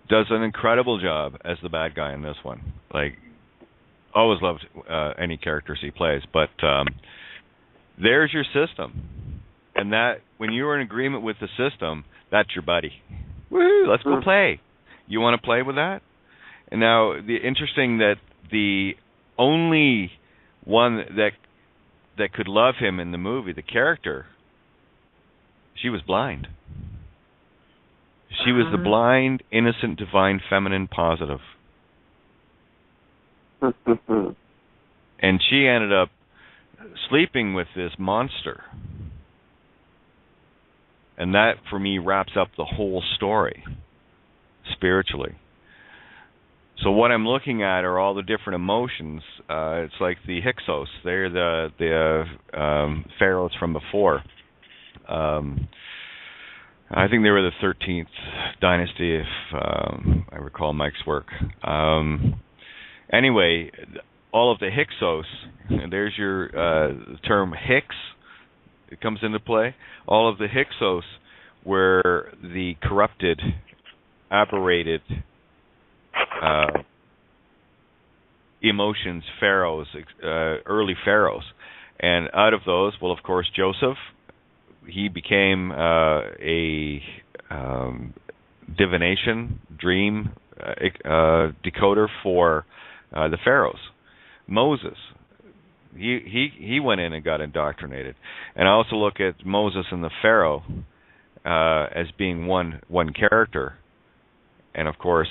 does an incredible job as the bad guy in this one. Like, always loved any characters he plays. But there's your system. And that, when you're in agreement with the system, that's your buddy. Woohoo, let's go play. You want to play with that? And now, interesting that the only one that could love him in the movie, the character, she was blind. She was the blind, innocent, divine, feminine, positive. And she ended up sleeping with this monster. And that, for me, wraps up the whole story spiritually. So what I'm looking at are all the different emotions. It's like the Hyksos. They're the pharaohs from before. I think they were the 13th dynasty, if I recall Mike's work. Anyway, all of the Hyksos, and there's your term Hicks, it comes into play. All of the Hyksos were the corrupted, aberrated emotions, pharaohs, early pharaohs. And out of those, well, of course, Joseph, he became a divination, dream decoder for the pharaohs. Moses, he went in and got indoctrinated. And I also look at Moses and the Pharaoh as being one character, and of course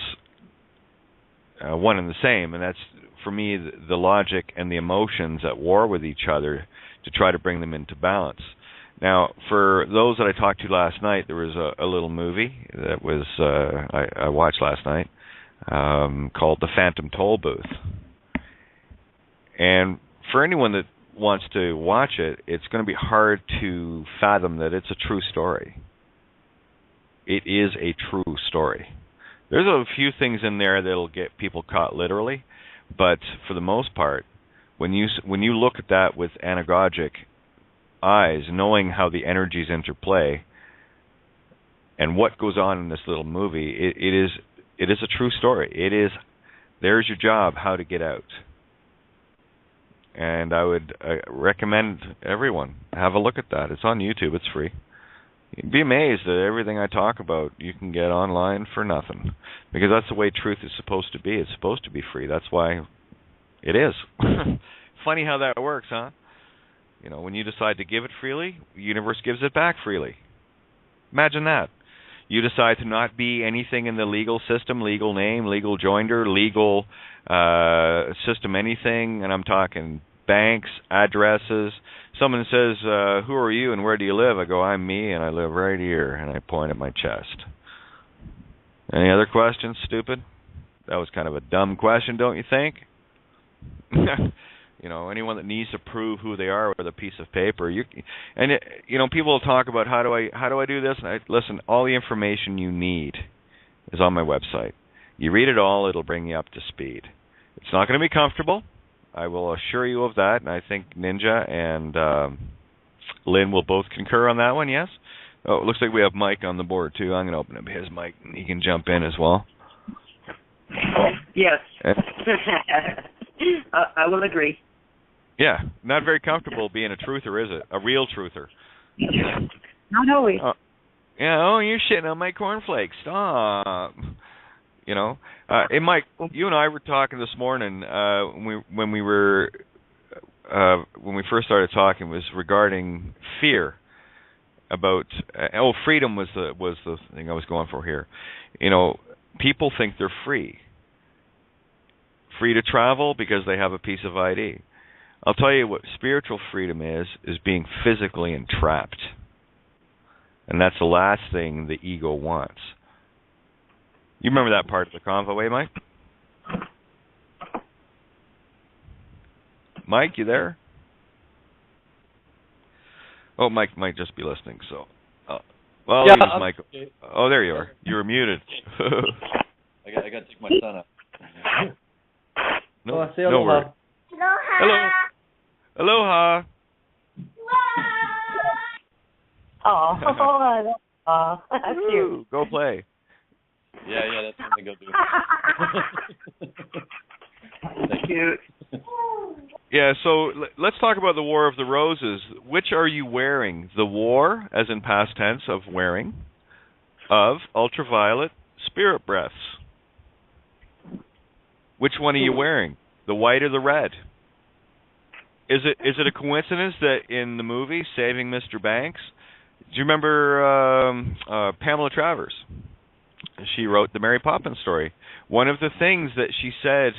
one and the same. And that's, for me, the logic and the emotions at war with each other to try to bring them into balance. Now, for those that I talked to last night, there was a little movie that was I watched last night called The Phantom Toll Booth. And for anyone that wants to watch it, it's going to be hard to fathom that it's a true story. It is a true story. There's a few things in there that'll get people caught literally, but for the most part, when you look at that with anagogic eyes, knowing how the energies interplay and what goes on in this little movie, it is a true story. It is, there's your job, how to get out. And I would recommend everyone have a look at that. It's on YouTube. It's free. You'd be amazed that everything I talk about you can get online for nothing, because that's the way truth is supposed to be. It's supposed to be free. That's why it is. Funny how that works, huh? You know, when you decide to give it freely, the universe gives it back freely. Imagine that. You decide to not be anything in the legal system, legal name, legal joinder, legal system, anything, and I'm talking banks, addresses. Someone says, who are you and where do you live? I go, I'm me, and I live right here, and I point at my chest. Any other questions, stupid? That was kind of a dumb question, don't you think? You know, anyone that needs to prove who they are with a piece of paper, people will talk about how do I do this? And listen, all the information you need is on my website. You read it all, it'll bring you up to speed. It's not going to be comfortable. I will assure you of that, and I think Ninja and Lynn will both concur on that one, yes? Oh, it looks like we have Mike on the board, too. I'm going to open up his mic, and he can jump in as well. Yes. I will agree. Yeah, not very comfortable being a truther, is it? A real truther. Not always. You're shitting on my cornflakes. Stop. You know, and Mike, you and I were talking this morning when we first started talking, was regarding fear. About freedom was the thing I was going for here. You know, people think they're free. free to travel because they have a piece of ID. I'll tell you what spiritual freedom is being physically entrapped. And that's the last thing the ego wants. You remember that part of the convo, Mike? Mike, you there? Oh, Mike might just be listening, so... well, yeah, Mike. Oh, there you are. You were muted. I got to take my son out. No, say no aloha. word. Hello. Aloha. Oh, that's cute. Go play. Yeah, that's what I go do. That's cute. Yeah, so let's talk about the War of the Roses. Which are you wearing? The war, as in past tense of wearing, of ultraviolet spirit breaths. Which one are you wearing? The white or the red? Is it a coincidence that in the movie Saving Mr. Banks, do you remember Pamela Travers? She wrote the Mary Poppins story. One of the things that she said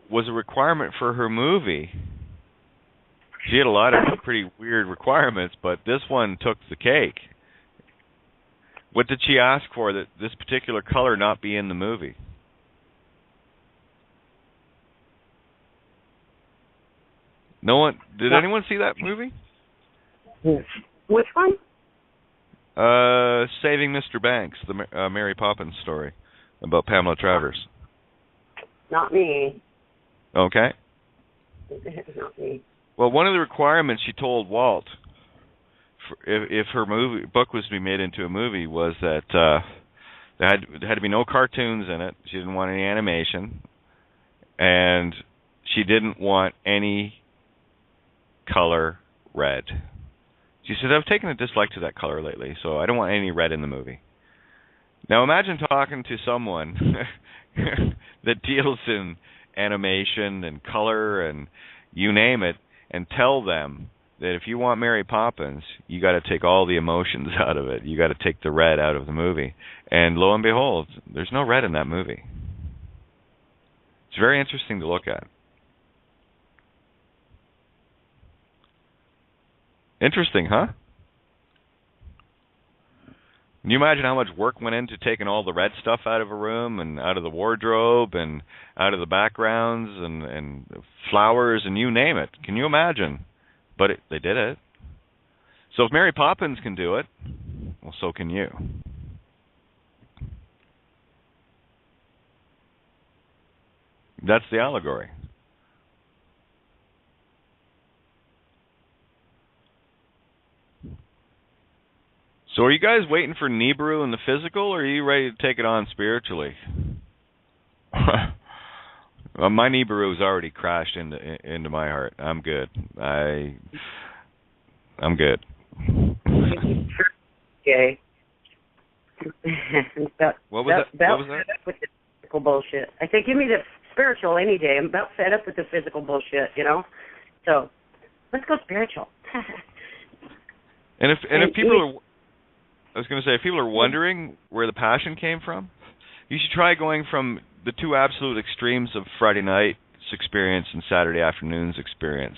was a requirement for her movie. She had a lot of pretty weird requirements, but this one took the cake. What did she ask for, that this particular color not be in the movie? No one? Did anyone see that movie? Which one? Saving Mr. Banks, the Mary Poppins story about Pamela Travers. Not me. Okay. Not me. Well, one of the requirements she told Walt, if her book was to be made into a movie, was that there had to be no cartoons in it. She didn't want any animation, and she didn't want any color red. She said, I've taken a dislike to that color lately, so I don't want any red in the movie. Now imagine talking to someone that deals in animation and color and you name it, and tell them that if you want Mary Poppins, you got to take all the emotions out of it. You got to take the red out of the movie. And lo and behold, there's no red in that movie. It's very interesting to look at. Interesting, huh? Can you imagine how much work went into taking all the red stuff out of a room and out of the wardrobe and out of the backgrounds and flowers and you name it? Can you imagine? But they did it. So if Mary Poppins can do it, well, so can you. That's the allegory. So are you guys waiting for Nibiru in the physical, or are you ready to take it on spiritually? Well, my Nibiru's already crashed into my heart. I'm good. I'm good. Okay. What was that? With the physical bullshit. I say, give me the spiritual any day. I'm about fed up with the physical bullshit, you know? So, let's go spiritual. And if people are... I was going to say, if people are wondering where the passion came from, you should try going from the two absolute extremes of Friday night's experience and Saturday afternoon's experience,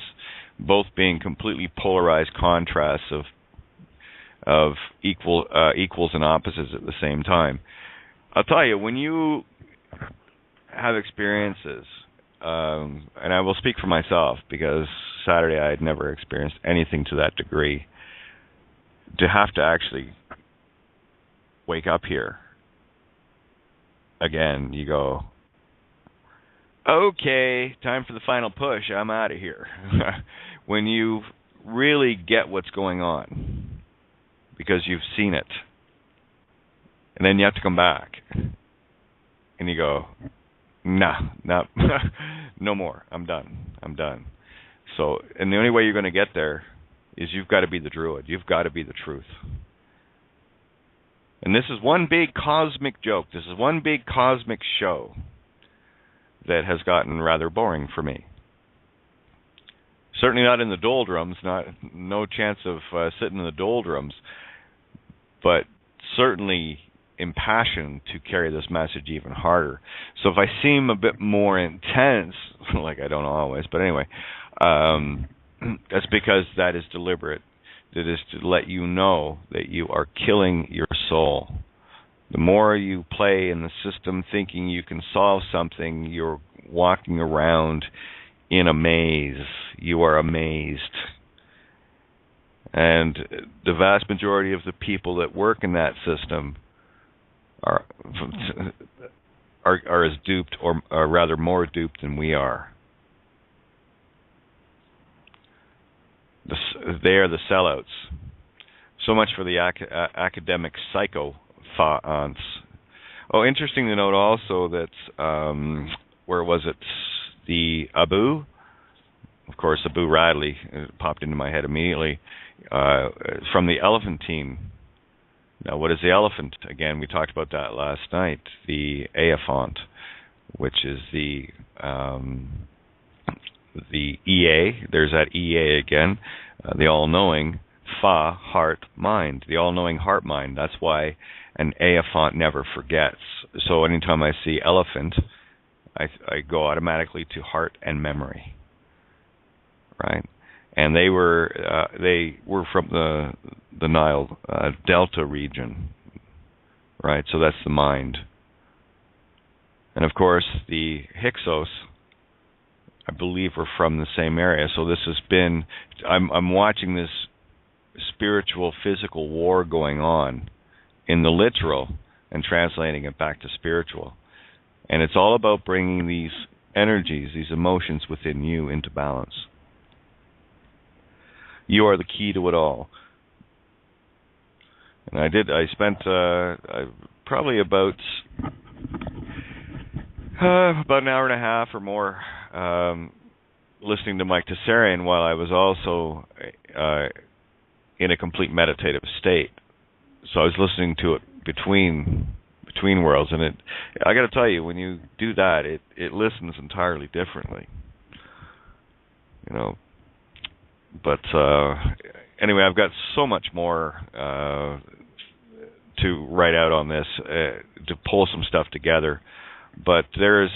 both being completely polarized contrasts of equals and opposites at the same time. I'll tell you, when you have experiences, and I will speak for myself because Saturday I had never experienced anything to that degree, to have to actually wake up here again, you go, okay, time for the final push, I'm out of here. When you really get what's going on because you've seen it, and then you have to come back and you go, no more, I'm done. So, and the only way you're going to get there is you've got to be the druid, you've got to be the truth. And this is one big cosmic joke. This is one big cosmic show that has gotten rather boring for me. Certainly not in the doldrums, no chance of sitting in the doldrums, but certainly impassioned to carry this message even harder. So if I seem a bit more intense, like I don't always, but anyway, that's because that is deliberate. That is to let you know that you are killing your soul. The more you play in the system thinking you can solve something, you're walking around in a maze. You are amazed. And the vast majority of the people that work in that system are as duped, or rather more duped than we are. They are the sellouts. So much for the academic psychophants. Oh, interesting to note also that, where was it? The Abu? Of course, Abu Radley popped into my head immediately. From the elephant team. Now, what is the elephant? Again, we talked about that last night. The Aephant, which is the EA. There's that EA again. The all-knowing Fa, heart, mind. The all-knowing heart-mind. That's why an Aephant never forgets. So anytime I see elephant, I go automatically to heart and memory. Right? And they were from the Nile Delta region, right? So that's the mind. And of course, the Hyksos, I believe, are from the same area. So this has been, I'm watching this spiritual, physical war going on in the literal and translating it back to spiritual. And it's all about bringing these energies, these emotions within you into balance. You are the key to it all. And I spent probably about an hour and a half or more listening to Mike Tessarian while I was also in a complete meditative state. So I was listening to it between worlds, and I got to tell you, when you do that, it listens entirely differently. You know. But anyway, I've got so much more to write out on this, to pull some stuff together. But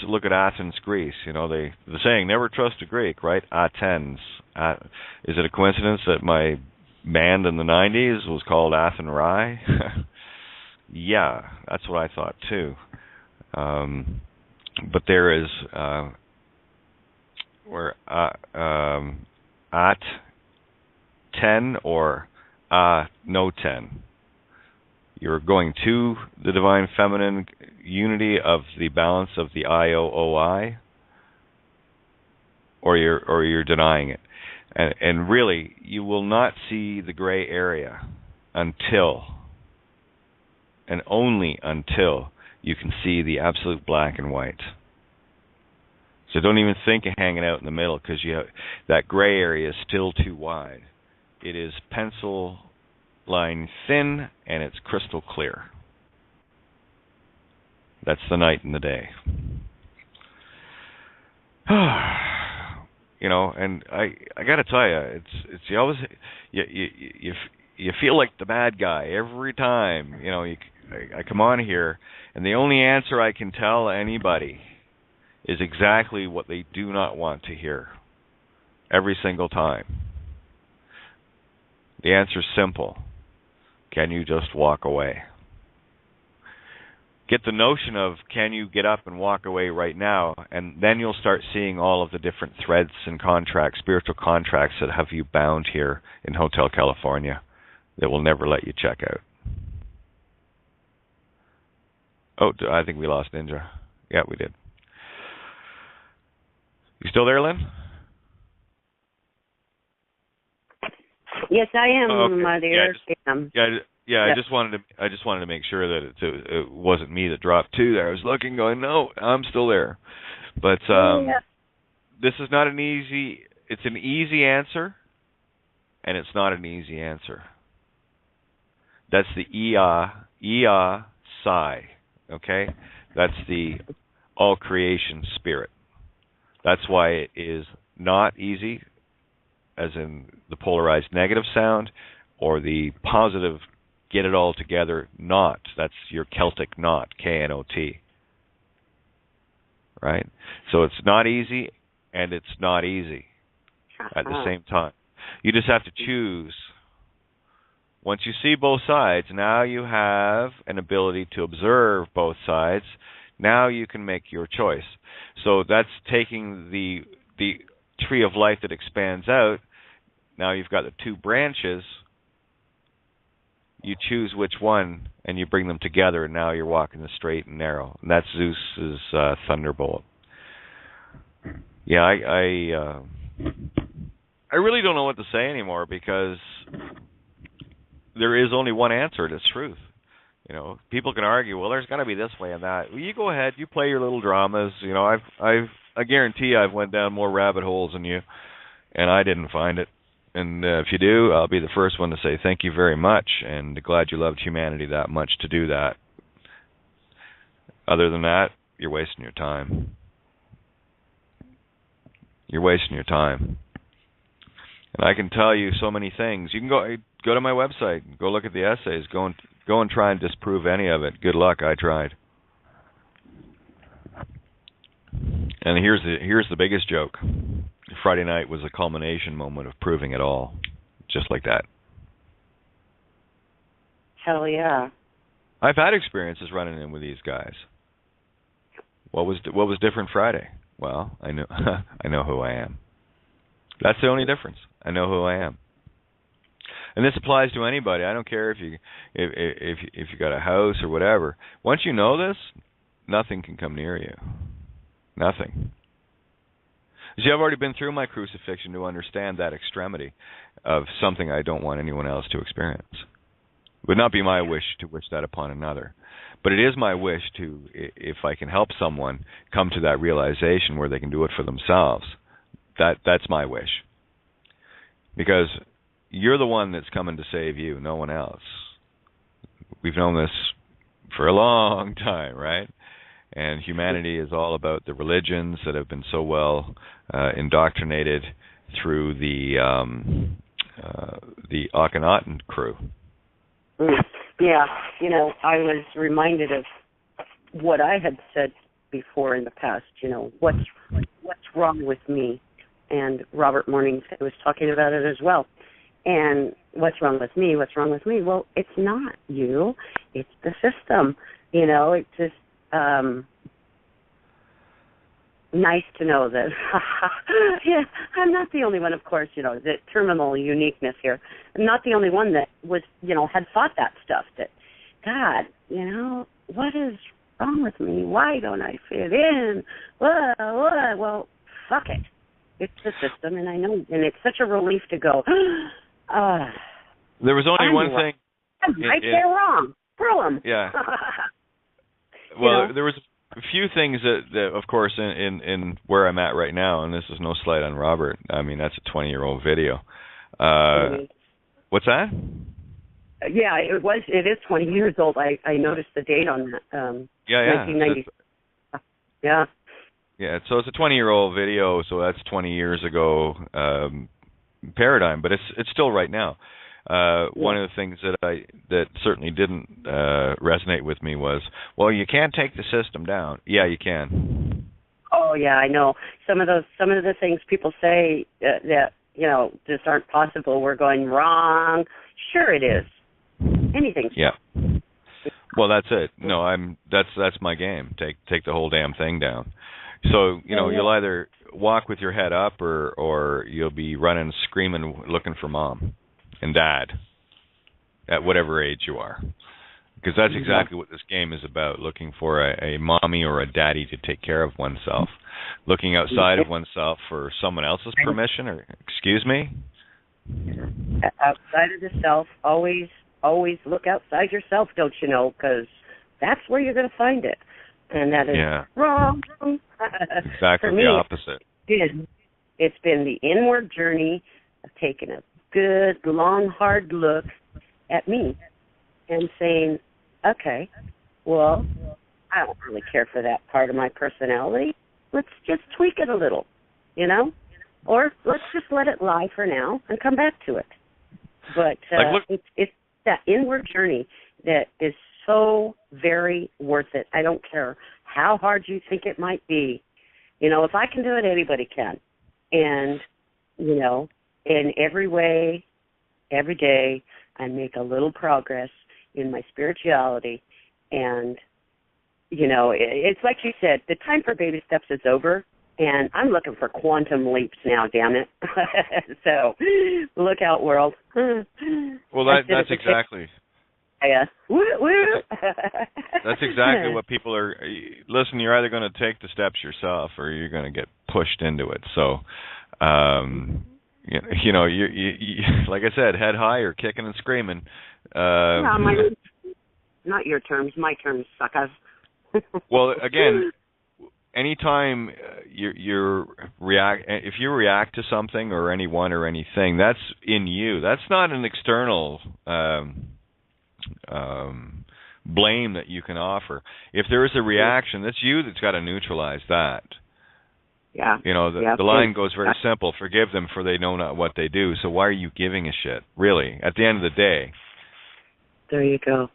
look at Athens, Greece. You know, the saying, never trust a Greek, right? Athens. Is it a coincidence that my band in the 90s was called Athen Rye? Yeah, that's what I thought too. But there is at 10 or no 10. You're going to the divine feminine unity of the balance of the IOOI, or you're denying it. And really, you will not see the gray area until, and only until, you can see the absolute black and white. So don't even think of hanging out in the middle, because that gray area is still too wide. It is pencil line thin, and it's crystal clear. That's the night and the day. You know, and I got to tell you, it's you always you feel like the bad guy every time. You know, I come on here, and the only answer I can tell anybody is exactly what they do not want to hear every single time. The answer is simple. Can you just walk away? Get the notion of, can you get up and walk away right now, and then you'll start seeing all of the different threads and contracts, spiritual contracts that have you bound here in Hotel California that will never let you check out. Oh, I think we lost Ninja. Yeah, we did. You still there, Lynn? Yes, I am. Okay. There. Yeah, I just wanted to make sure that it wasn't me that dropped too there. I was looking, going, no, I'm still there. But this is not an easy. It's an easy answer, and it's not an easy answer. That's the Ia Psi. Okay, that's the all creation spirit. That's why it is not easy, as in the polarized negative sound, or the positive get it all together knot. That's your Celtic knot, K-N-O-T. Right? So it's not easy, and it's not easy at the same time. You just have to choose. Once you see both sides, now you have an ability to observe both sides. Now you can make your choice. So that's taking the tree of life that expands out. Now you've got the two branches. You choose which one, and you bring them together, and now you're walking the straight and narrow. And that's Zeus's thunderbolt. Yeah, I really don't know what to say anymore, because there is only one answer. It's truth. You know, people can argue, well, there's got to be this way and that. Well, you go ahead, you play your little dramas. You know, I guarantee I've went down more rabbit holes than you, and I didn't find it. And if you do, I'll be the first one to say thank you very much, and glad you loved humanity that much to do that. Other than that, you're wasting your time. You're wasting your time. And I can tell you so many things. You can go to my website, go look at the essays, go and try and disprove any of it. Good luck, I tried. And here's the biggest joke. Friday night was a culmination moment of proving it all, just like that. Hell yeah! I've had experiences running in with these guys. What was different Friday? Well, I know who I am. That's the only difference. I know who I am. And this applies to anybody. I don't care if you got a house or whatever. Once you know this, nothing can come near you. Nothing. See, I've already been through my crucifixion to understand that extremity of something I don't want anyone else to experience. It would not be my wish to wish that upon another. But it is my wish to, if I can help someone come to that realization where they can do it for themselves, that's my wish. Because you're the one that's coming to save you, no one else. We've known this for a long time, right? And humanity is all about the religions that have been so well indoctrinated through the Akhenaten crew. Yeah, you know, I was reminded of what I had said before in the past. You know, what's wrong with me? And Robert Mornings was talking about it as well. And what's wrong with me? What's wrong with me? Well, it's not you. It's the system. You know, it's just nice to know that, yeah, I'm not the only one, of course, you know, the terminal uniqueness here. I'm not the only one that was, you know, had thought that stuff, that, God, you know, what is wrong with me? Why don't I fit in? Well, fuck it. It's the system, and I know, and it's such a relief to go, there was only one thing. I'm right there wrong. Screw them. Yeah. Well, you know? There was a few things that of course, in where I'm at right now, and this is no slight on Robert. I mean, that's a 20-year-old video. What's that? Yeah, it is 20 years old. I noticed the date on that. Yeah. 1990. Yeah. Yeah, so it's a 20-year-old video, so that's 20 years ago paradigm, but it's still right now. One of the things that certainly didn't resonate with me was, well, you can't take the system down. Yeah, you can. Oh yeah, I know. Some of the things people say that you know just aren't possible. We're going wrong. Sure, it is. Anything's yeah. Well, that's it. No, that's my game. Take the whole damn thing down. So you know, you'll either walk with your head up, or you'll be running, screaming, looking for mom and dad at whatever age you are, because that's exactly what this game is about, looking for a mommy or a daddy to take care of oneself, looking outside of oneself for someone else's permission, or excuse me, outside of the self. Always look outside yourself, don't you know, because that's where you're going to find it, and that is wrong. Exactly the opposite. It's been the inward journey of taking a good, long, hard look at me and saying, okay, well, I don't really care for that part of my personality. Let's just tweak it a little, you know? Or let's just let it lie for now and come back to it. But that inward journey that is so very worth it. I don't care how hard you think it might be. You know, if I can do it, anybody can. And, you know, in every way, every day, I make a little progress in my spirituality. And, you know, it's like you said, the time for baby steps is over. And I'm looking for quantum leaps now, damn it. So, look out, world. Well, that's exactly. Yeah. Woo, woo. That's exactly what people are. Listen, you're either going to take the steps yourself, or you're going to get pushed into it. So, you know, you like I said, head high or kicking and screaming. Not your terms, my terms, suckers. Well, again. Anytime if you react to something or anyone or anything, that's in you. That's not an external blame that you can offer. If there is a reaction, that's you that's got to neutralize that. Yeah. You know, the line goes very simple: forgive them, for they know not what they do. So why are you giving a shit, really? At the end of the day. There you go.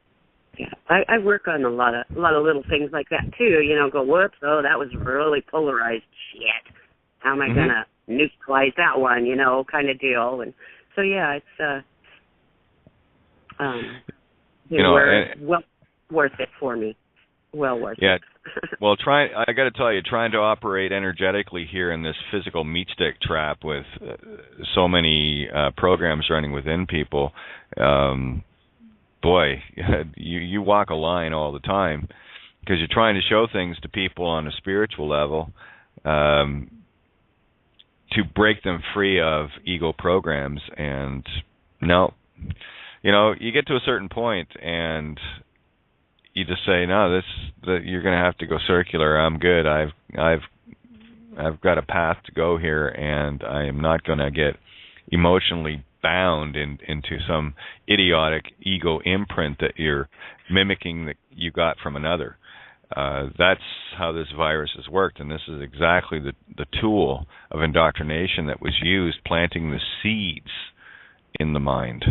Yeah, I work on a lot of little things like that too. You know, go whoops, oh, that was really polarized. Shit, how am I gonna neutralize that one? You know, kind of deal. And so yeah, it's well worth it for me. Well worth it. Well, I got to tell you, trying to operate energetically here in this physical meat stick trap with so many programs running within people. Boy, you walk a line all the time because you're trying to show things to people on a spiritual level to break them free of ego programs. And no, you know, you get to a certain point and you just say, no, you're going to have to go circular. I'm good. I've got a path to go here, and I am not going to get emotionally bound into some idiotic ego imprint that you're mimicking that you got from another. That's how this virus has worked, and this is exactly the tool of indoctrination that was used, planting the seeds in the mind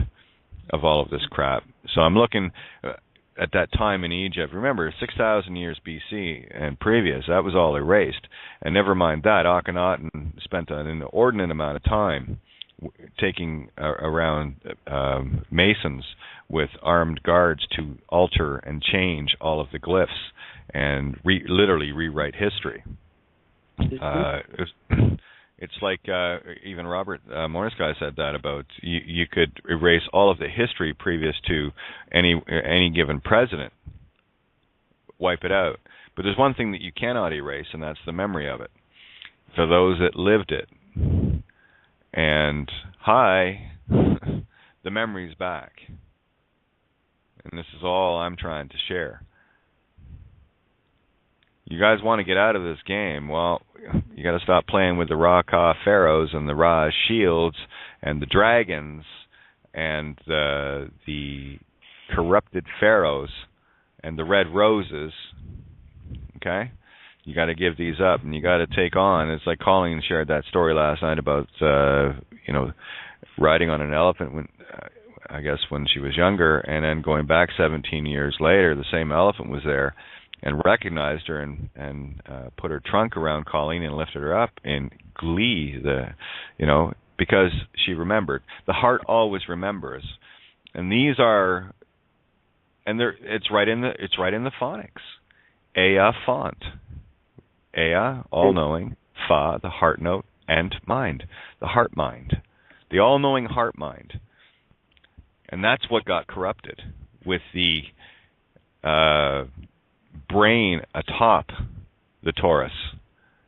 of all of this crap. So I'm looking at that time in Egypt. Remember, 6,000 years BC and previous, that was all erased. And never mind that, Akhenaten spent an inordinate amount of time taking around masons with armed guards to alter and change all of the glyphs and literally rewrite history. It's like even Robert Morningsky said that about you could erase all of the history previous to any given president, wipe it out. But there's one thing that you cannot erase, and that's the memory of it for those that lived it. And the memory's back. And this is all I'm trying to share. You guys want to get out of this game, well, you got to stop playing with the Ra-Ka pharaohs and the Ra shields and the dragons and the corrupted pharaohs and the red roses, okay? You got to give these up, and you got to take on. It's like Colleen shared that story last night about, riding on an elephant when, I guess, when she was younger, and then going back 17 years later, the same elephant was there and recognized her and put her trunk around Colleen and lifted her up in glee. Because she remembered. The heart always remembers, and these are, and it's right in the phonics. Ea, font. Ea, all-knowing. Fa, the heart note, and mind, the heart mind, the all-knowing heart mind. And that's what got corrupted with the brain atop the Taurus.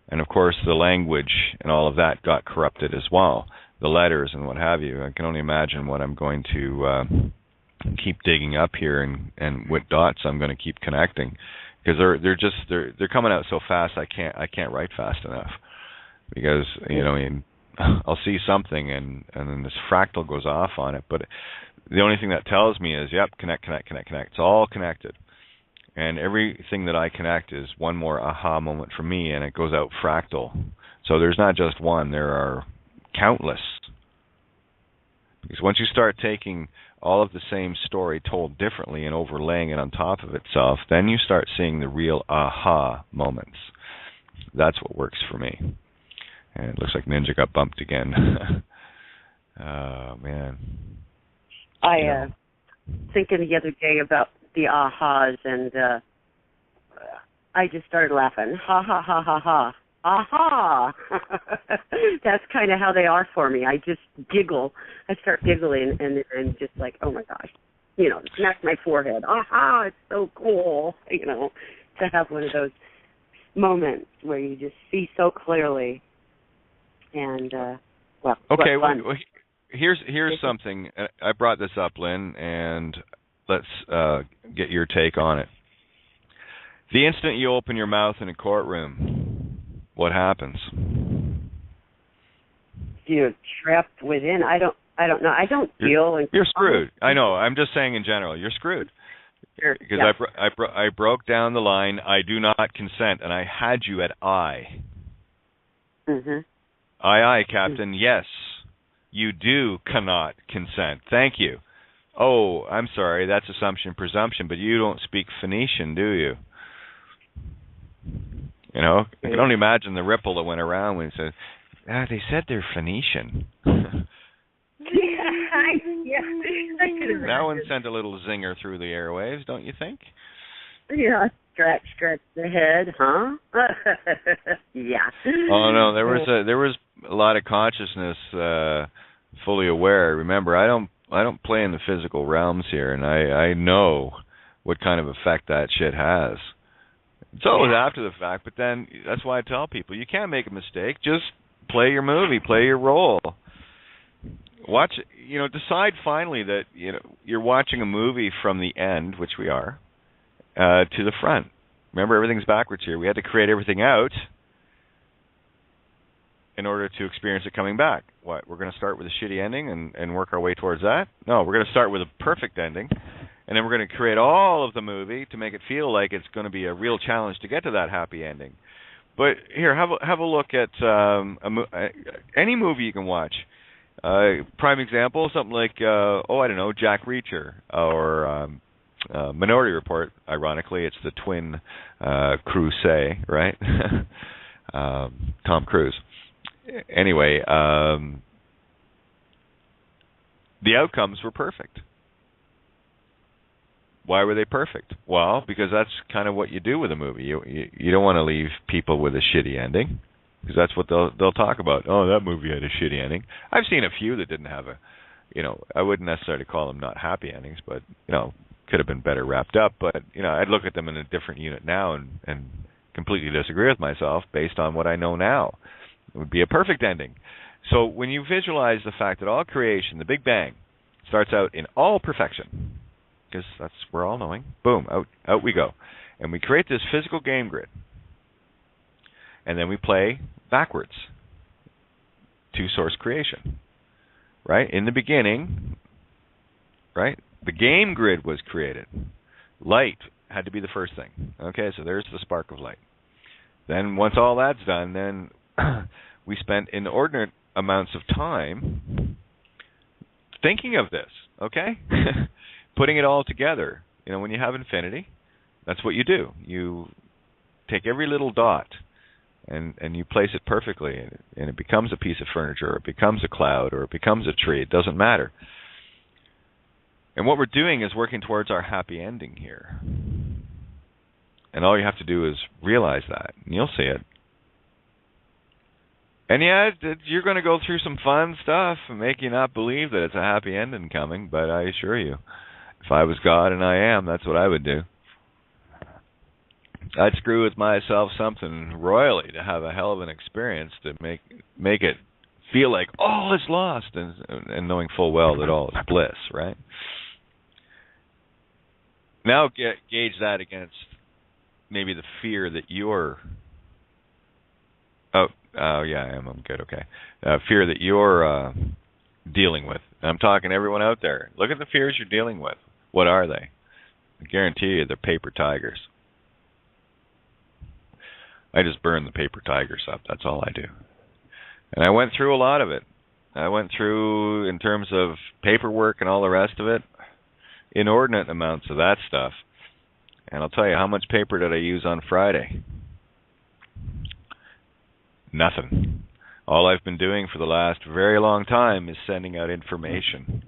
And, of course, the language and all of that got corrupted as well, the letters and what have you. I can only imagine what I'm going to keep digging up here and what dots I'm going to keep connecting. Because they're coming out so fast I can't write fast enough, because I'll see something and then this fractal goes off on it, but the only thing that tells me is connect. It's all connected, and everything that I connect is one more aha moment for me, and it goes out fractal. So there's not just one, there are countless. Because once you start taking all of the same story told differently and overlaying it on top of itself, then you start seeing the real aha moments. That's what works for me. And it looks like Ninja got bumped again. Oh, man. I thinking the other day about the ahas, and I just started laughing. Ha, ha, ha, ha, ha. Aha! That's kind of how they are for me. I just giggle. I start giggling and just like, oh, my gosh. You know, smack my forehead. Aha! It's so cool, you know, to have one of those moments where you just see so clearly. And, well, okay, well, here's something. I brought this up, Lynn, and let's get your take on it. The instant you open your mouth in a courtroom, what happens? You're trapped within. I don't know. I don't feel. You're screwed. I know. I'm just saying in general, you're screwed. Sure. Because I broke down the line. I do not consent, and I had you at I. Mhm. Aye, Captain. Mm-hmm. Yes, you cannot consent. Thank you. Oh, I'm sorry. That's assumption, presumption. But you don't speak Phoenician, do you? You know, I can only imagine the ripple that went around when he said, they said they're Phoenician. That one sent a little zinger through the airwaves, don't you think? Yeah, scratch the head, huh? Yeah. Oh no, there was a lot of consciousness, fully aware. Remember, I don't play in the physical realms here, and I know what kind of effect that shit has. It's always after the fact, but then that's why I tell people, you can't make a mistake. Just play your movie, play your role. Watch, decide finally that, you're watching a movie from the end, which we are, to the front. Remember, everything's backwards here. We had to create everything out in order to experience it coming back. What, we're going to start with a shitty ending and work our way towards that? No, we're going to start with a perfect ending. And then we're going to create all of the movie to make it feel like it's going to be a real challenge to get to that happy ending. But here, have a look at any movie you can watch. Prime example, something like, I don't know, Jack Reacher or Minority Report. Ironically, it's the twin Cruise, right? Tom Cruise. Anyway, the outcomes were perfect. Why were they perfect? Well, because that's kind of what you do with a movie. You don't want to leave people with a shitty ending, because that's what they'll talk about. Oh, that movie had a shitty ending. I've seen a few that didn't have I wouldn't necessarily call them not happy endings, but could have been better wrapped up. But I'd look at them in a different unit now and completely disagree with myself based on what I know now. It would be a perfect ending. So when you visualize the fact that all creation, the Big Bang, starts out in all perfection, because that's we're all knowing. Boom, out we go. And we create this physical game grid. And then we play backwards to source creation. Right? In the beginning, right, the game grid was created. Light had to be the first thing. Okay, so there's the spark of light. Then once all that's done, then we spent inordinate amounts of time thinking of this, okay? Putting it all together. When you have infinity, that's what you do. You take every little dot and you place it perfectly, and it becomes a piece of furniture, or it becomes a cloud, or it becomes a tree. It doesn't matter. And what we're doing is working towards our happy ending here. And all you have to do is realize that, and you'll see it. And yeah, you're going to go through some fun stuff and make you not believe that it's a happy ending coming, but I assure you, if I was God, and I am, that's what I would do. I'd screw with myself something royally to have a hell of an experience to make it feel like all is lost, and knowing full well that all is bliss, right? Now gauge that against maybe the fear that you're... Oh, yeah, I am. I'm good, okay. Fear that you're dealing with. And I'm talking to everyone out there. Look at the fears you're dealing with. What are they? I guarantee you they're paper tigers. I just burn the paper tigers up. That's all I do. And I went through a lot of it. I went through, in terms of paperwork and all the rest of it, inordinate amounts of that stuff. And I'll tell you, how much paper did I use on Friday? Nothing. All I've been doing for the last very long time is sending out information,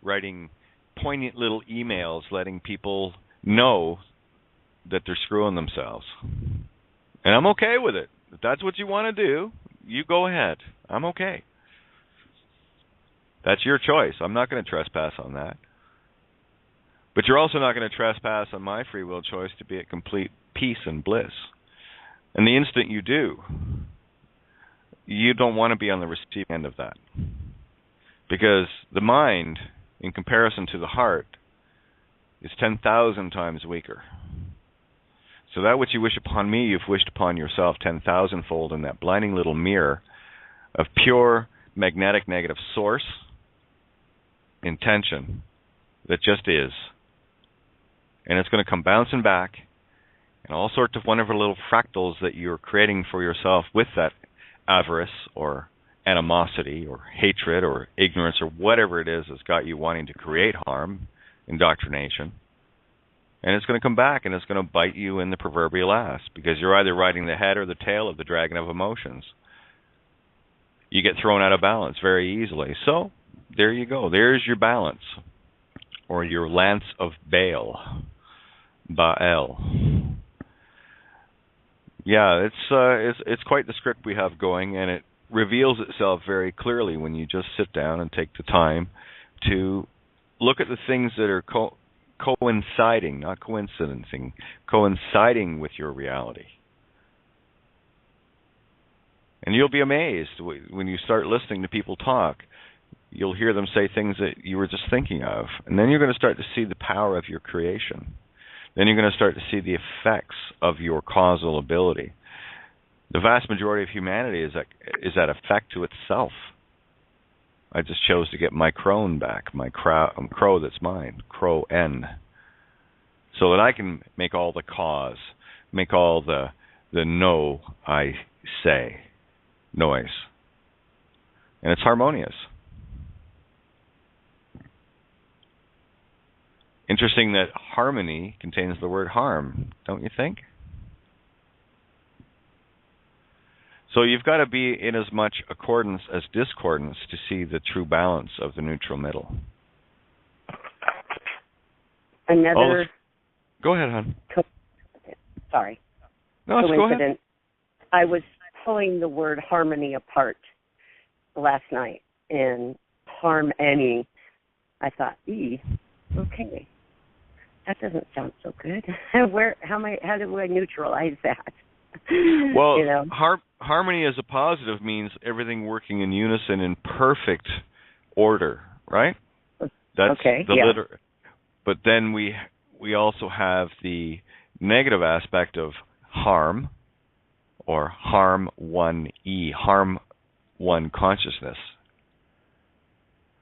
writing poignant little emails letting people know that they're screwing themselves. And I'm okay with it. If that's what you want to do, you go ahead. I'm okay. That's your choice. I'm not going to trespass on that. But you're also not going to trespass on my free will choice to be at complete peace and bliss. And the instant you do, you don't want to be on the receiving end of that. Because the mind, in comparison to the heart, is 10,000 times weaker. So that which you wish upon me, you've wished upon yourself 10,000-fold in that blinding little mirror of pure magnetic negative source intention that just is. And it's going to come bouncing back, and all sorts of wonderful little fractals that you're creating for yourself with that avarice or animosity or hatred or ignorance or whatever it is that's got you wanting to create harm, indoctrination. And it's going to come back and it's going to bite you in the proverbial ass, because you're either riding the head or the tail of the dragon of emotions. You get thrown out of balance very easily. So there you go. There's your balance, or your lance of Baal. Yeah, it's quite the script we have going, and it reveals itself very clearly when you just sit down and take the time to look at the things that are coinciding, not coincidencing, coinciding with your reality. And you'll be amazed when you start listening to people talk. You'll hear them say things that you were just thinking of, and then you're going to start to see the power of your creation. Then you're going to start to see the effects of your causal ability. The vast majority of humanity is that effect to itself. I just chose to get my crone back, my crow that's mine, crow N, so that I can make all the cause, make all the no I say noise. And it's harmonious. Interesting that harmony contains the word harm, don't you think? So you've got to be in as much accordance as discordance to see the true balance of the neutral middle. Another... Go ahead, hon. Sorry. No, go ahead. I was pulling the word harmony apart last night, and harmony, I thought, okay. That doesn't sound so good. How do I neutralize that? Well, harmony as a positive means everything working in unison in perfect order, right? That's okay. But then we also have the negative aspect of harm, or harm one consciousness.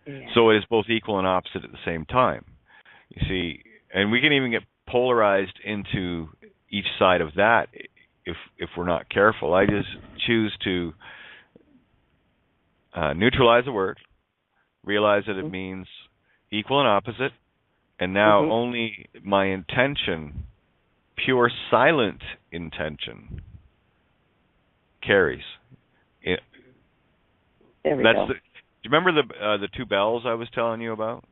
Yeah. So it is both equal and opposite at the same time. You see. And we can even get polarized into each side of that if we're not careful. I just choose to neutralize the word, realize that it means equal and opposite, and now only my intention, pure silent intention, carries. There we go. Do you remember the two bells I was telling you about?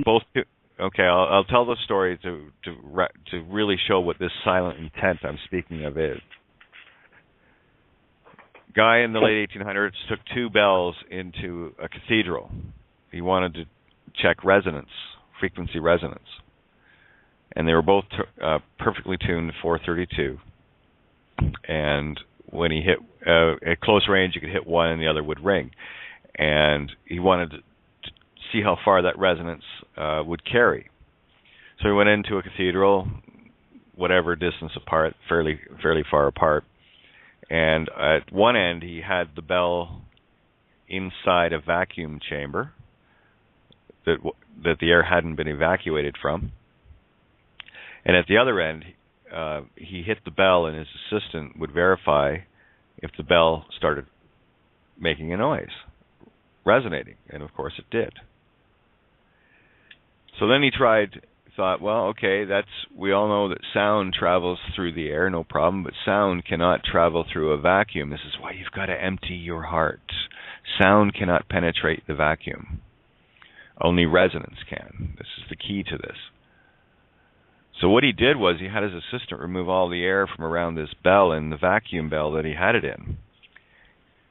Both two. Okay, I'll tell the story to really show what this silent intent I'm speaking of is. Guy in the late 1800s took two bells into a cathedral. He wanted to check frequency resonance, and they were both perfectly tuned to 432. And when he hit at close range, you could hit one, and the other would ring. And he wanted to see how far that resonance would carry. So he went into a cathedral, whatever distance apart, fairly far apart, and at one end he had the bell inside a vacuum chamber that the air hadn't been evacuated from, and at the other end he hit the bell, and his assistant would verify if the bell started making a noise, resonating, and of course it did. So then he thought, well, okay, we all know that sound travels through the air, no problem, but sound cannot travel through a vacuum. This is why you've got to empty your heart. Sound cannot penetrate the vacuum. Only resonance can. This is the key to this. So what he did was he had his assistant remove all the air from around this bell in the vacuum bell that he had it in.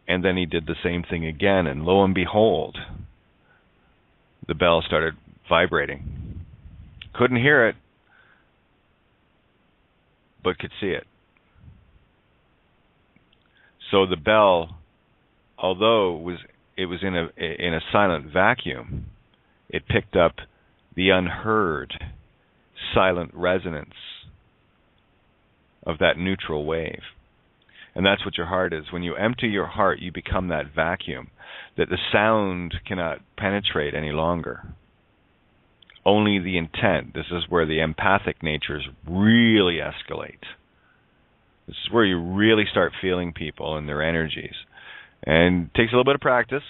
And then he did the same thing again, and lo and behold, the bell started vibrating. Couldn't hear it, but could see it. So the bell, although it was in a silent vacuum, it picked up the unheard silent resonance of that neutral wave. And that's what your heart is. When you empty your heart, you become that vacuum that the sound cannot penetrate any longer. Only the intent. This is where the empathic natures really escalate. This is where you really start feeling people and their energies. And it takes a little bit of practice.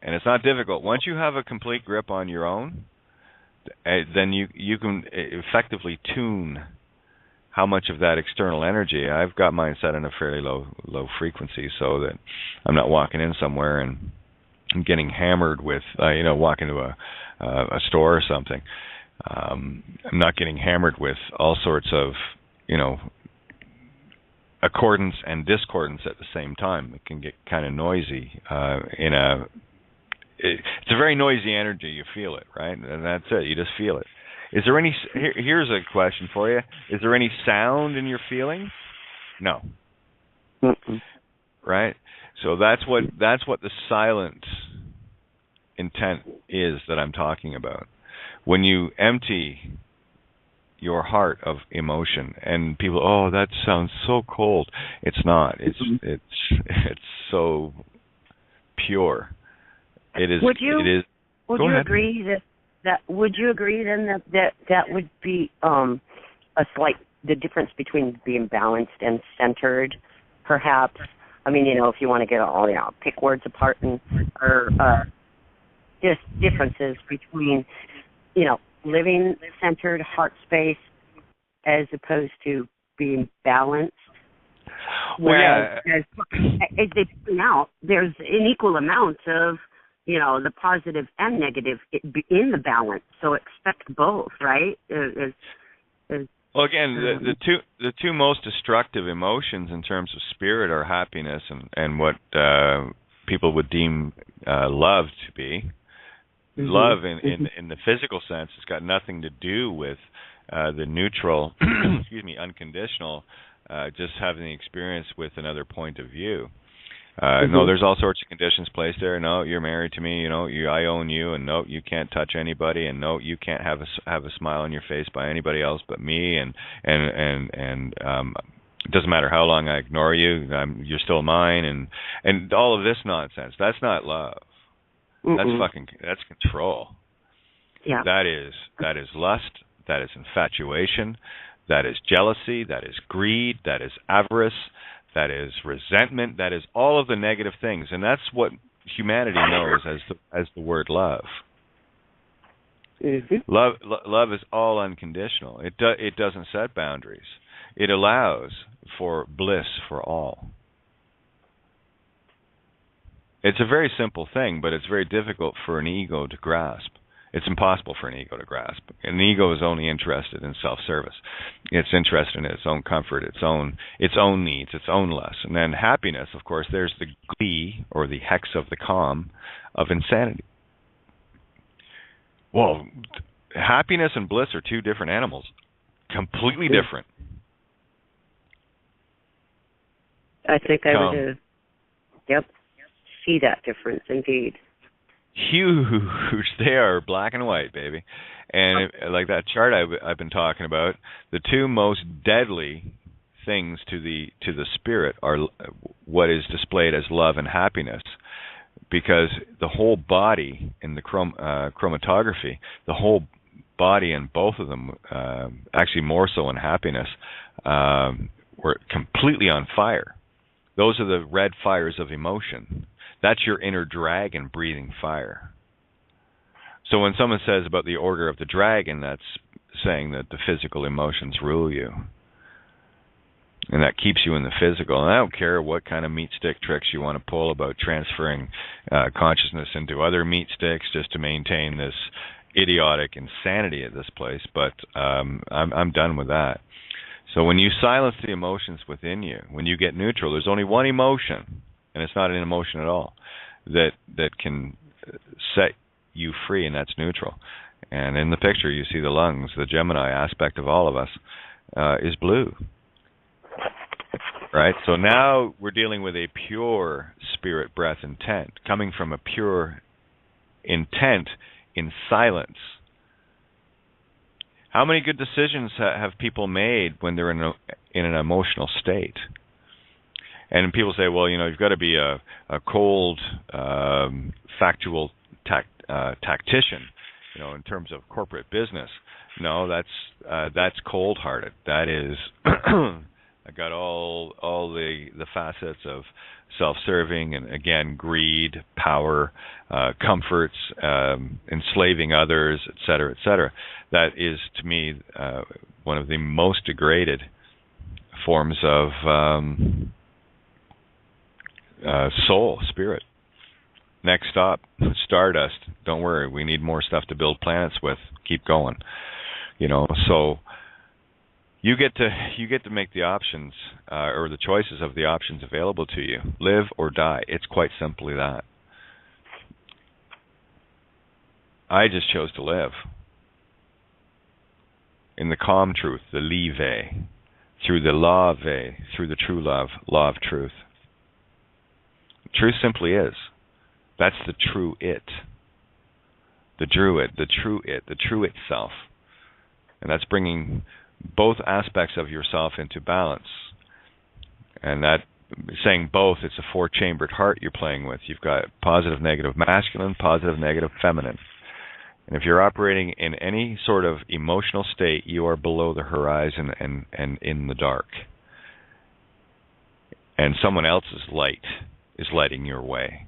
And it's not difficult. Once you have a complete grip on your own, then you can effectively tune how much of that external energy. I've got mine set in a fairly low frequency so that I'm not walking in somewhere and I'm getting hammered with, walking to a store or something. I'm not getting hammered with all sorts of, accordance and discordance at the same time. It can get kind of noisy it's a very noisy energy. You feel it, right? And that's it. You just feel it. Is there any? Here's a question for you. Is there any sound in your feelings? No. Mm-mm. Right. So that's what the silent intent is that I'm talking about. When you empty your heart of emotion, and people, oh, that sounds so cold. It's not. It's so pure. It is. Would you agree that would you agree then that would be the difference between being balanced and centered, perhaps? I mean, if you want to get all pick words apart or just differences between living centered heart space as opposed to being balanced. Well, as they point out, there's an equal amount of the positive and negative in the balance. So expect both, right? Well, again, the two most destructive emotions in terms of spirit are happiness and what people would deem love to be. Mm-hmm. Love in the physical sense has got nothing to do with the neutral, unconditional, just having the experience with another point of view. No, there's all sorts of conditions placed there. No, you're married to me. I own you, and no, you can't touch anybody, and no, you can't have a smile on your face by anybody else but me, and it doesn't matter how long I ignore you, you're still mine, and all of this nonsense. That's not love. Mm-mm. That's control. Yeah. That is lust. That is infatuation. That is jealousy. That is greed. That is avarice. That is resentment. That is all of the negative things, and that's what humanity knows as the word love. Mm-hmm. Love is all unconditional. It doesn't set boundaries. It allows for bliss for all. It's a very simple thing, but it's very difficult for an ego to grasp. It's impossible for an ego to grasp. An ego is only interested in self-service. It's interested in its own comfort, its own needs, its own lust. And then happiness, of course, there's the glee or the hex of the calm of insanity. Well, happiness and bliss are two different animals, completely different. I think I would, see that difference indeed. Huge. They are black and white, baby. And like that chart I've been talking about, the two most deadly things to the spirit are what is displayed as love and happiness, because the whole body in the chromatography, the whole body in both of them, actually more so in happiness, were completely on fire. Those are the red fires of emotion. That's your inner dragon breathing fire. So when someone says about the order of the dragon, that's saying that the physical emotions rule you. And that keeps you in the physical. And I don't care what kind of meat stick tricks you want to pull about transferring consciousness into other meat sticks just to maintain this idiotic insanity at this place. But I'm done with that. So when you silence the emotions within you, when you get neutral, there's only one emotion, and it's not an emotion at all, that can set you free, and that's neutral. And in the picture, you see the lungs, the Gemini aspect of all of us, is blue. Right? So now we're dealing with a pure spirit, breath, intent, coming from a pure intent in silence. How many good decisions have people made when they're in an emotional state? And people say, well, you've got to be a cold, factual tactician, in terms of corporate business. No, that's cold-hearted. That is, I got all the facets of self-serving and, again, greed, power, comforts, enslaving others, et cetera, et cetera. That is, to me, one of the most degraded forms of soul, spirit. Next stop, stardust. Don't worry, we need more stuff to build planets with. Keep going. So you get to make the options or the choices of the options available to you. Live or die. It's quite simply that. I just chose to live in the calm truth, the Live, through the Lave, through the true love, law of truth. Truth simply is. That's the true it. The true itself. And that's bringing both aspects of yourself into balance. And that, saying both, it's a four-chambered heart you're playing with. You've got positive, negative, masculine, positive, negative, feminine. And if you're operating in any sort of emotional state, you are below the horizon and in the dark. And someone else's light is lighting your way.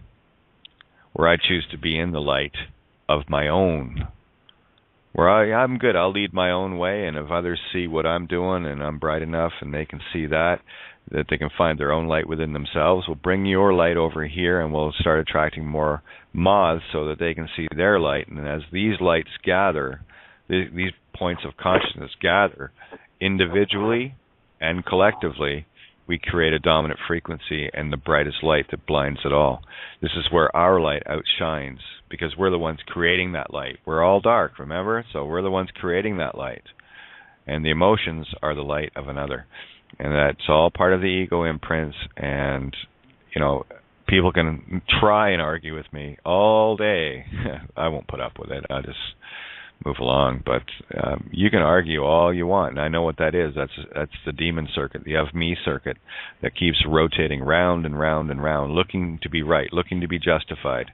Where I choose to be in the light of my own. Where I'm good, I'll lead my own way, and if others see what I'm doing and I'm bright enough and they can see that they can find their own light within themselves, we'll bring your light over here and we'll start attracting more moths so that they can see their light. And as these lights gather, these points of consciousness gather individually and collectively, we create a dominant frequency and the brightest light that blinds it all. This is where our light outshines because we're the ones creating that light. We're all dark, remember? So we're the ones creating that light. And the emotions are the light of another. And that's all part of the ego imprints. And, people can try and argue with me all day. I won't put up with it. I'll just move along. But you can argue all you want, and I know what that is. That's the demon circuit, the of me circuit, that keeps rotating round and round and round, looking to be right, looking to be justified,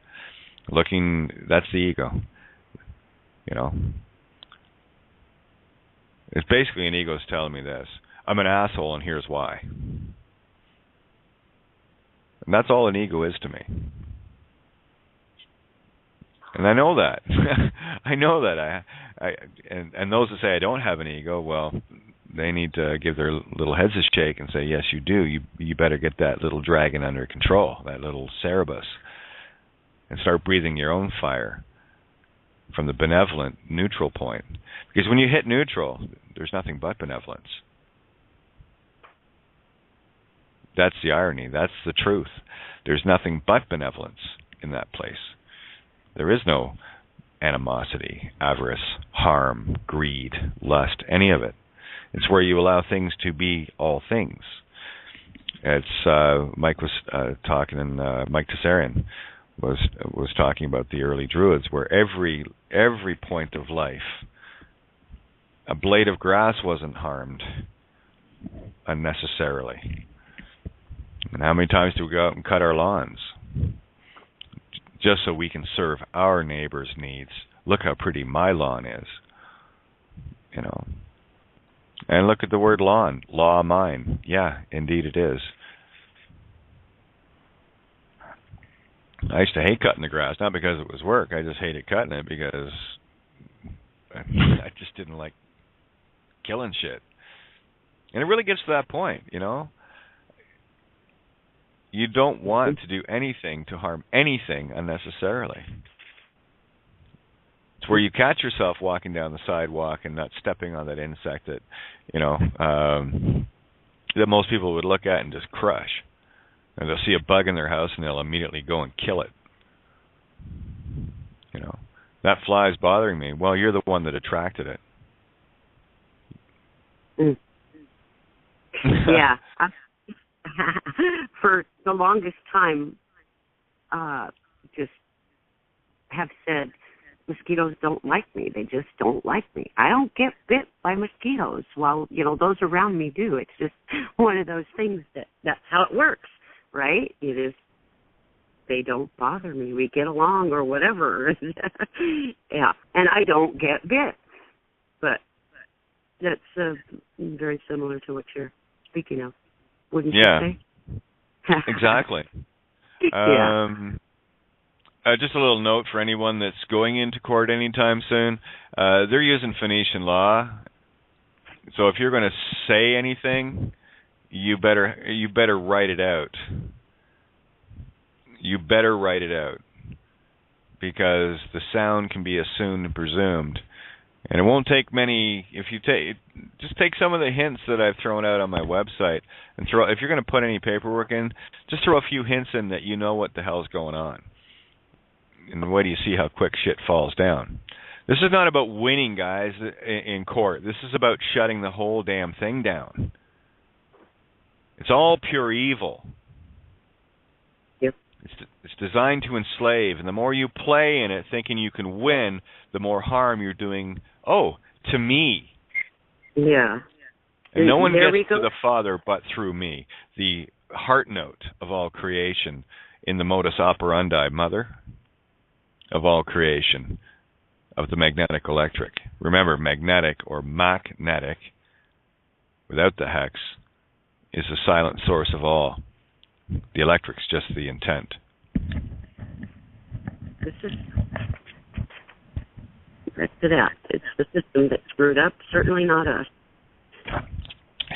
that's the ego. It's basically an ego's telling me this: I'm an asshole, and here's why. And that's all an ego is to me. And I know that. I know that. And those that say I don't have an ego, well, they need to give their little heads a shake and say, yes, you do. You better get that little dragon under control, that little Cerebus, and start breathing your own fire from the benevolent neutral point. Because when you hit neutral, there's nothing but benevolence. That's the irony. That's the truth. There's nothing but benevolence in that place. There is no animosity, avarice, harm, greed, lust, any of it. It's where you allow things to be all things. It's Mike was talking, and Mike Tessarian was talking about the early Druids, where every point of life, a blade of grass wasn't harmed unnecessarily. And how many times do we go out and cut our lawns? Just so we can serve our neighbor's needs. Look how pretty my lawn is. And look at the word lawn. Law mine. Yeah, indeed it is. I used to hate cutting the grass, not because it was work. I just hated cutting it because I just didn't like killing shit. And it really gets to that point, you know? You don't want to do anything to harm anything unnecessarily. It's where you catch yourself walking down the sidewalk and not stepping on that insect that, you know, that most people would look at and just crush. And they'll see a bug in their house and they'll immediately go and kill it. You know, that fly's bothering me. Well, you're the one that attracted it. Mm. Yeah. For the longest time, just have said, mosquitoes don't like me. They just don't like me. I don't get bit by mosquitoes. Well, you know, those around me do. It's just one of those things that's how it works, right? It is. They don't bother me. We get along or whatever. Yeah, and I don't get bit. But that's very similar to what you're speaking of, wouldn't you say? Exactly. Yeah. Just a little note for anyone that's going into court anytime soon. They're using Phoenician law, so if you're going to say anything, you better write it out. You better write it out, because the sound can be assumed and presumed, and it won't take many. If you just take some of the hints that I've thrown out on my website, and if you're going to put any paperwork in, just throw a few hints in that you know what the hell's going on. And wait do you see how quick shit falls down. This is not about winning, guys, in court. This is about shutting the whole damn thing down. It's all pure evil. Yep. It's designed to enslave, and the more you play in it thinking you can win, the more harm you're doing, to me. Yeah. And no one gets to the Father but through me, the heart note of all creation in the modus operandi, Mother, of all creation, of the magnetic electric. Remember, magnetic or magnetic, without the hex, is the silent source of all. The electric's just the intent. This is back to that. It's the system that screwed up, certainly not us.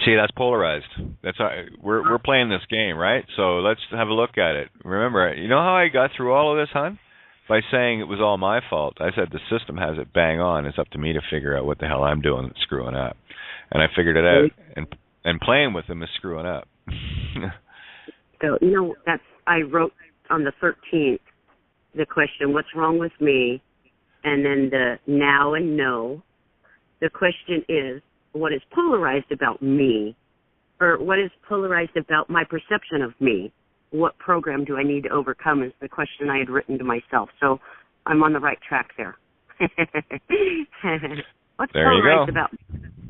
See, that's polarized. That's how, we're playing this game, right? So let's have a look at it. Remember, you know how I got through all of this, hon? By saying it was all my fault. I said the system has it bang on. It's up to me to figure out what the hell I'm doing that's screwing up. And I figured it out. And playing with them is screwing up. So, you know, I wrote on the 13th the question, what's wrong with me? And then the now and no. The question is, what is polarized about me? Or what is polarized about my perception of me? What program do I need to overcome is the question I had written to myself. So I'm on the right track there. What's polarized about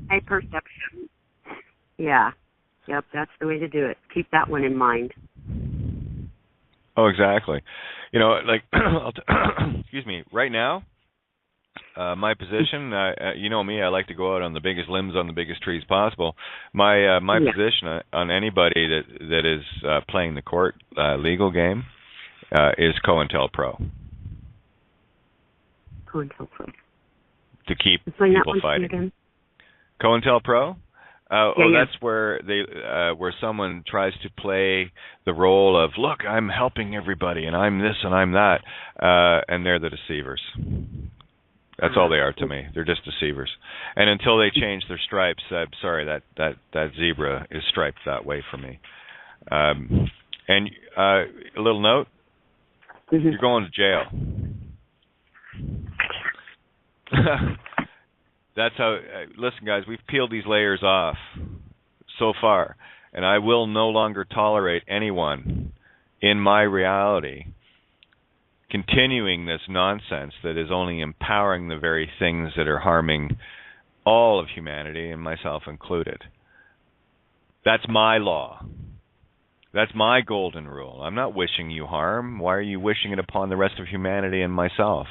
my perception? Yeah. Yep, that's the way to do it. Keep that one in mind. Oh, exactly. You know, like, excuse me, right now, my position, you know me, I like to go out on the biggest limbs on the biggest trees possible. My position on anybody that is playing the court legal game is COINTELPRO. COINTELPRO. To keep people fighting. COINTELPRO? That's where where someone tries to play the role of, look, I'm helping everybody, and I'm this and I'm that, and they're the deceivers. That's all they are to me. They're just deceivers. And until they change their stripes, I'm sorry, that zebra is striped that way for me. And a little note, you're going to jail. That's how, listen guys, we've peeled these layers off so far, and I will no longer tolerate anyone in my reality continuing this nonsense that is only empowering the very things that are harming all of humanity, and myself included. That's my law. That's my golden rule. I'm not wishing you harm. Why are you wishing it upon the rest of humanity and myself?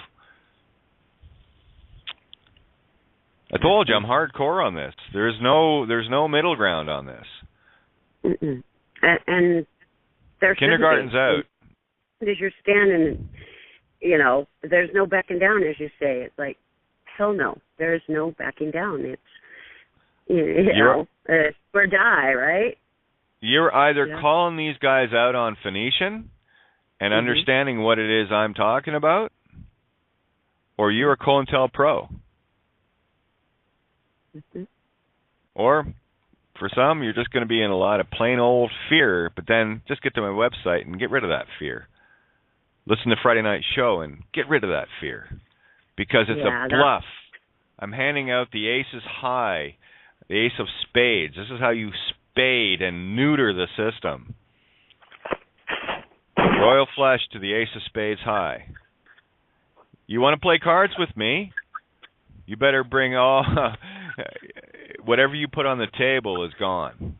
I told you I'm hardcore on this. There's no middle ground on this. And there kindergarten's out. as you're standing, you know, there's no backing down, as you say. It's like, hell no, there's no backing down. It's, you know, it's or die, right? You're either calling these guys out on Phoenician and understanding what it is I'm talking about, or you're a COINTELPRO. Or, for some, you're just going to be in a lot of plain old fear, but then just get to my website and get rid of that fear. Listen to Friday Night Show and get rid of that fear. Because it's a bluff. I'm handing out the aces high, the ace of spades. This is how you spade and neuter the system. Royal flush to the ace of spades high. You want to play cards with me? You better bring all... whatever you put on the table is gone.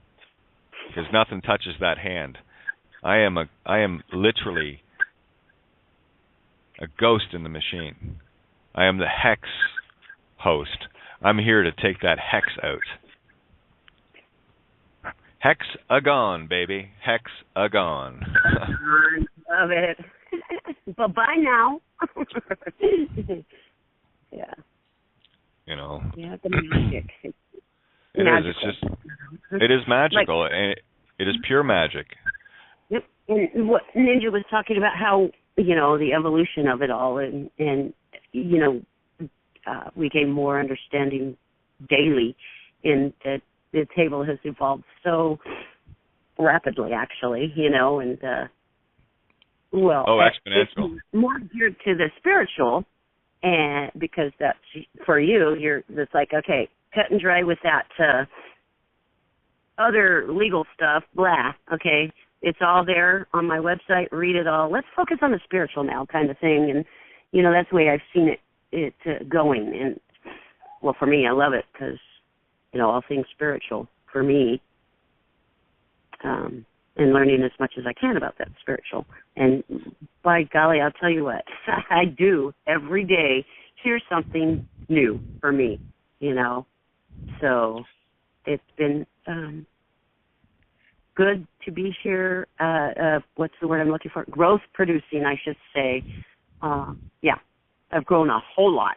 Because nothing touches that hand. I am literally a ghost in the machine. I am the hex host. I'm here to take that hex out. Hexagon, baby. Hexagon. Love it. Bye-bye now. Yeah. You know. Yeah, the magic. It is. It's just, it is magical. Like, and it is pure magic. Yep. And what Ninja was talking about, how, you know, the evolution of it all, and you know, we gain more understanding daily, in that the table has evolved so rapidly, actually, you know, and well, exponential. It's more geared to the spiritual, and because that's for you, it's like, okay, cut and dry with that other legal stuff, blah. Okay, it's all there on my website. Read it all. Let's focus on the spiritual now, kind of thing, and you know, that's the way I've seen it going. And well, for me, I love it because, you know, all things spiritual for me, and learning as much as I can about that spiritual. And by golly, I'll tell you what, I do every day hear something new for me, you know. So it's been good to be here. What's the word I'm looking for? Growth producing, I should say. Yeah, I've grown a whole lot.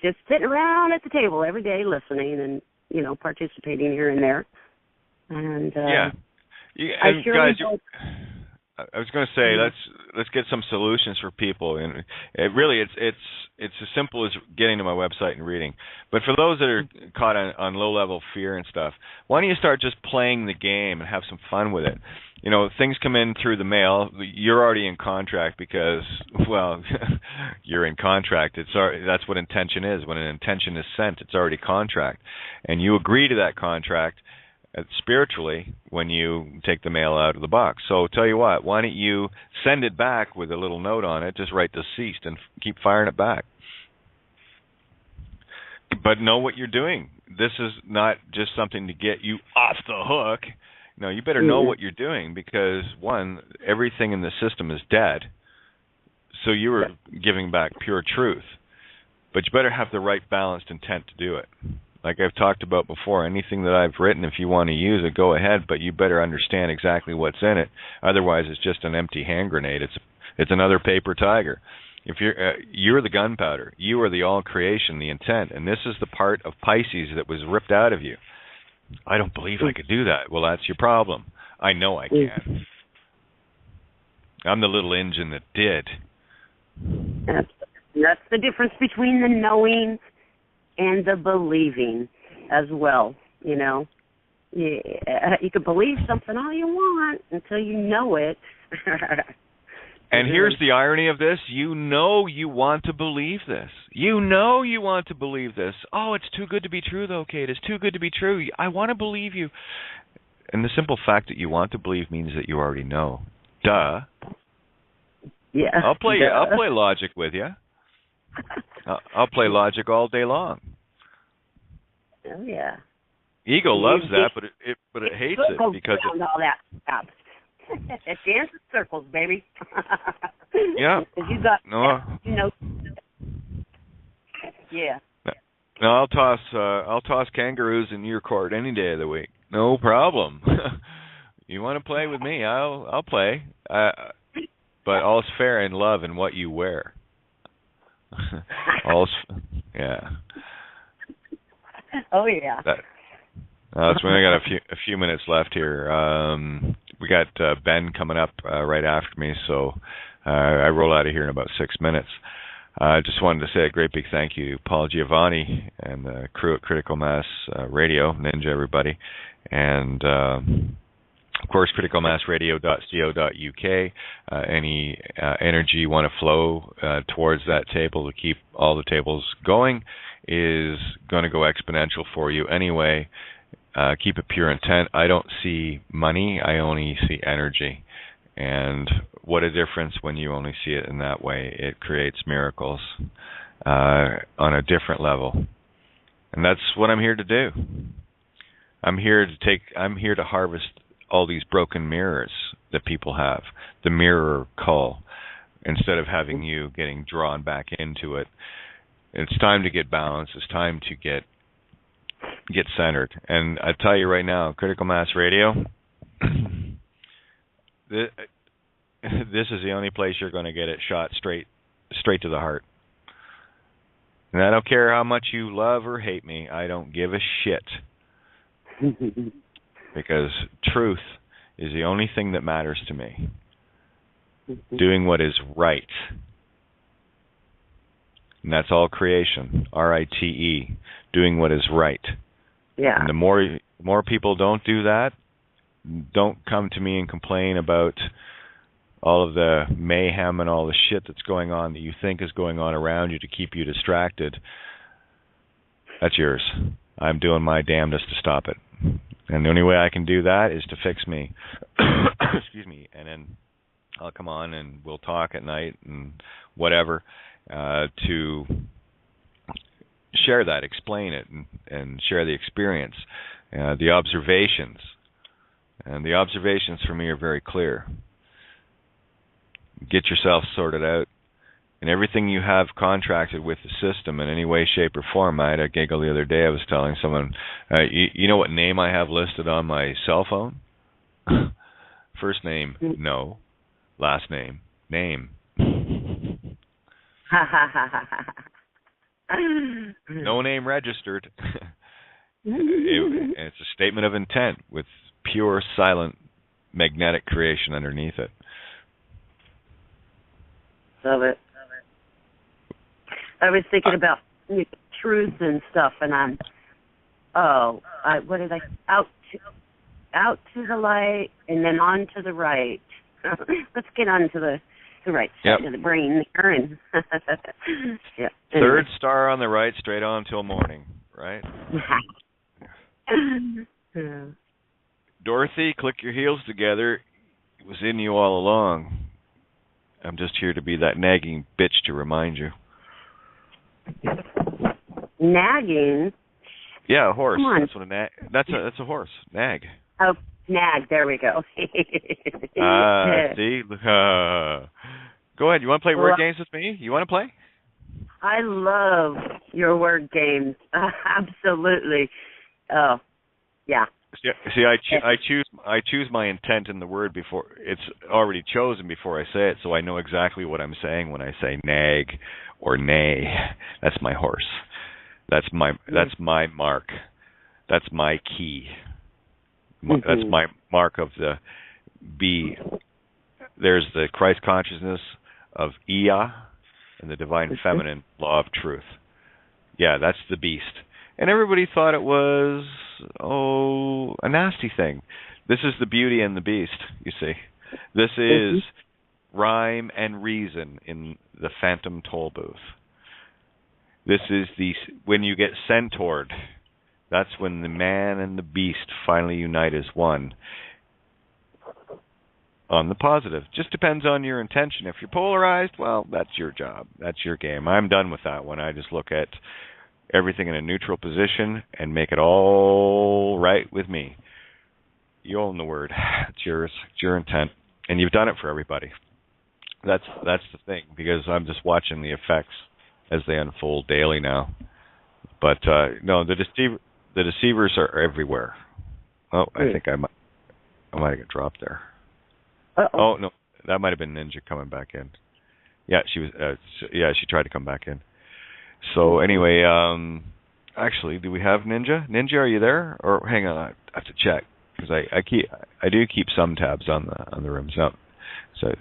Just sitting around at the table every day listening and, you know, participating here and there. And and guys, I was going to say, let's get some solutions for people, and it's as simple as getting to my website and reading. But for those that are caught on low level fear and stuff, why don't you start just playing the game and have some fun with it? You know, things come in through the mail. You're already in contract because, well, you're in contract. That's what intention is. When an intention is sent, it's already contract, and you agree to that contract spiritually when you take the mail out of the box. So tell you what, why don't you send it back with a little note on it, just write deceased and keep firing it back. But know what you're doing. This is not just something to get you off the hook. No, you better know what you're doing, because one, everything in the system is dead. So you were giving back pure truth. But you better have the right balanced intent to do it. Like I've talked about before, anything that I've written, if you want to use it, go ahead, but you better understand exactly what's in it. Otherwise, it's just an empty hand grenade. It's another paper tiger. If you're the gunpowder, you are the all creation, the intent, and this is the part of Pisces that was ripped out of you. I don't believe I could do that. Well, that's your problem. I know I can. I'm the little engine that did. That's the difference between the knowing and the believing as well, you know. You can believe something all you want until you know it. And here's the irony of this. You know you want to believe this. You know you want to believe this. Oh, it's too good to be true, though, Kate. It's too good to be true. I want to believe you. And the simple fact that you want to believe means that you already know. Duh. Yeah. I'll play logic with you. I'll play logic all day long. Oh yeah. Ego loves that, but it hates it because all that stuff. It dances circles, baby. Yeah. You got you know. Yeah. No, I'll toss kangaroos in your court any day of the week. No problem. You want to play with me? I'll play. but all's fair in love and what you wear. Yeah. Oh yeah. That's when I got a few minutes left here. We got Ben coming up right after me, so I roll out of here in about 6 minutes. I just wanted to say a great big thank you to Paul Giovanni and the crew at Critical Mass Radio, Ninja, everybody, and of course, criticalmassradio.co.uk. Any energy you want to flow towards that table to keep all the tables going is going to go exponential for you anyway. Keep it pure intent. I don't see money. I only see energy. And what a difference when you only see it in that way. It creates miracles on a different level. And that's what I'm here to do. I'm here to harvest all these broken mirrors that people have, the mirror call, instead of having you getting drawn back into it. It's time to get balanced. It's time to get centered. And I tell you right now, Critical Mass Radio, this is the only place you're going to get it shot straight to the heart. And I don't care how much you love or hate me. I don't give a shit. Because truth is the only thing that matters to me. Doing what is right. And that's all creation. RITE. Doing what is right. Yeah. And the more people don't do that, don't come to me and complain about all of the mayhem and all the shit that's going on that you think is going on around you to keep you distracted. That's yours. I'm doing my damnedest to stop it. And the only way I can do that is to fix me. Excuse me. And then I'll come on and we'll talk at night and whatever to share that, explain it, and share the experience, the observations. And the observations for me are very clear. Get yourself sorted out. And everything you have contracted with the system in any way, shape, or form. I had a giggle the other day. I was telling someone, you know what name I have listed on my cell phone? First name, no. Last name, name. No name registered. It's a statement of intent with pure, silent, magnetic creation underneath it. Love it. I was thinking about truth and stuff, and I'm, what did I? Out to the light, and then on to the right. Let's get on to the right side of the brain there, and yeah. Third star on the right, straight on till morning, right? Dorothy, click your heels together. It was in you all along. I'm just here to be that nagging bitch to remind you. Nagging? Yeah, a horse. That's what that's a horse. Nag. Oh, nag. There we go. See? Go ahead. You want to play word games with me? You want to play? I love your word games. Absolutely. Oh, yeah. See, I choose my intent in the word before it's already chosen before I say it, so I know exactly what I'm saying when I say nag or neigh. That's my horse. That's my mark. That's my key. That's my mark of the B. There's the Christ consciousness of Ia and the divine feminine law of truth. Yeah, that's the beast. And everybody thought it was, a nasty thing. This is the beauty and the beast, you see. This is rhyme and reason in the phantom toll booth. This is when you get centaured, that's when the man and the beast finally unite as one. On the positive. Just depends on your intention. If you're polarized, well, that's your job. That's your game. I'm done with that one. I just look at everything in a neutral position and make it all right with me. You own the word. It's yours. It's your intent. And you've done it for everybody. That's the thing, because I'm just watching the effects as they unfold daily now. But no, the deceivers are everywhere. Oh, I think I might have got dropped there. Uh-oh. Oh, no, that might have been Ninja coming back in. Yeah, she was. She tried to come back in. So anyway, actually, do we have Ninja? Ninja, are you there? Or hang on, I have to check because I do keep some tabs on the rooms now. So.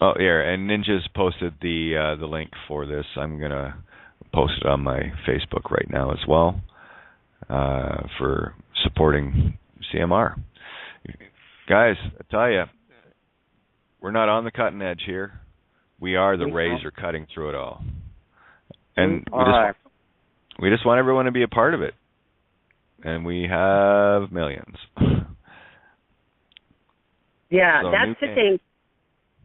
Oh, yeah, and Ninja's posted the link for this. I'm gonna post it on my Facebook right now as well for supporting CMR. Guys, I tell you, we're not on the cutting edge here. We are the razor cutting through it all. And we just want everyone to be a part of it. And we have millions. Yeah, so that's the thing.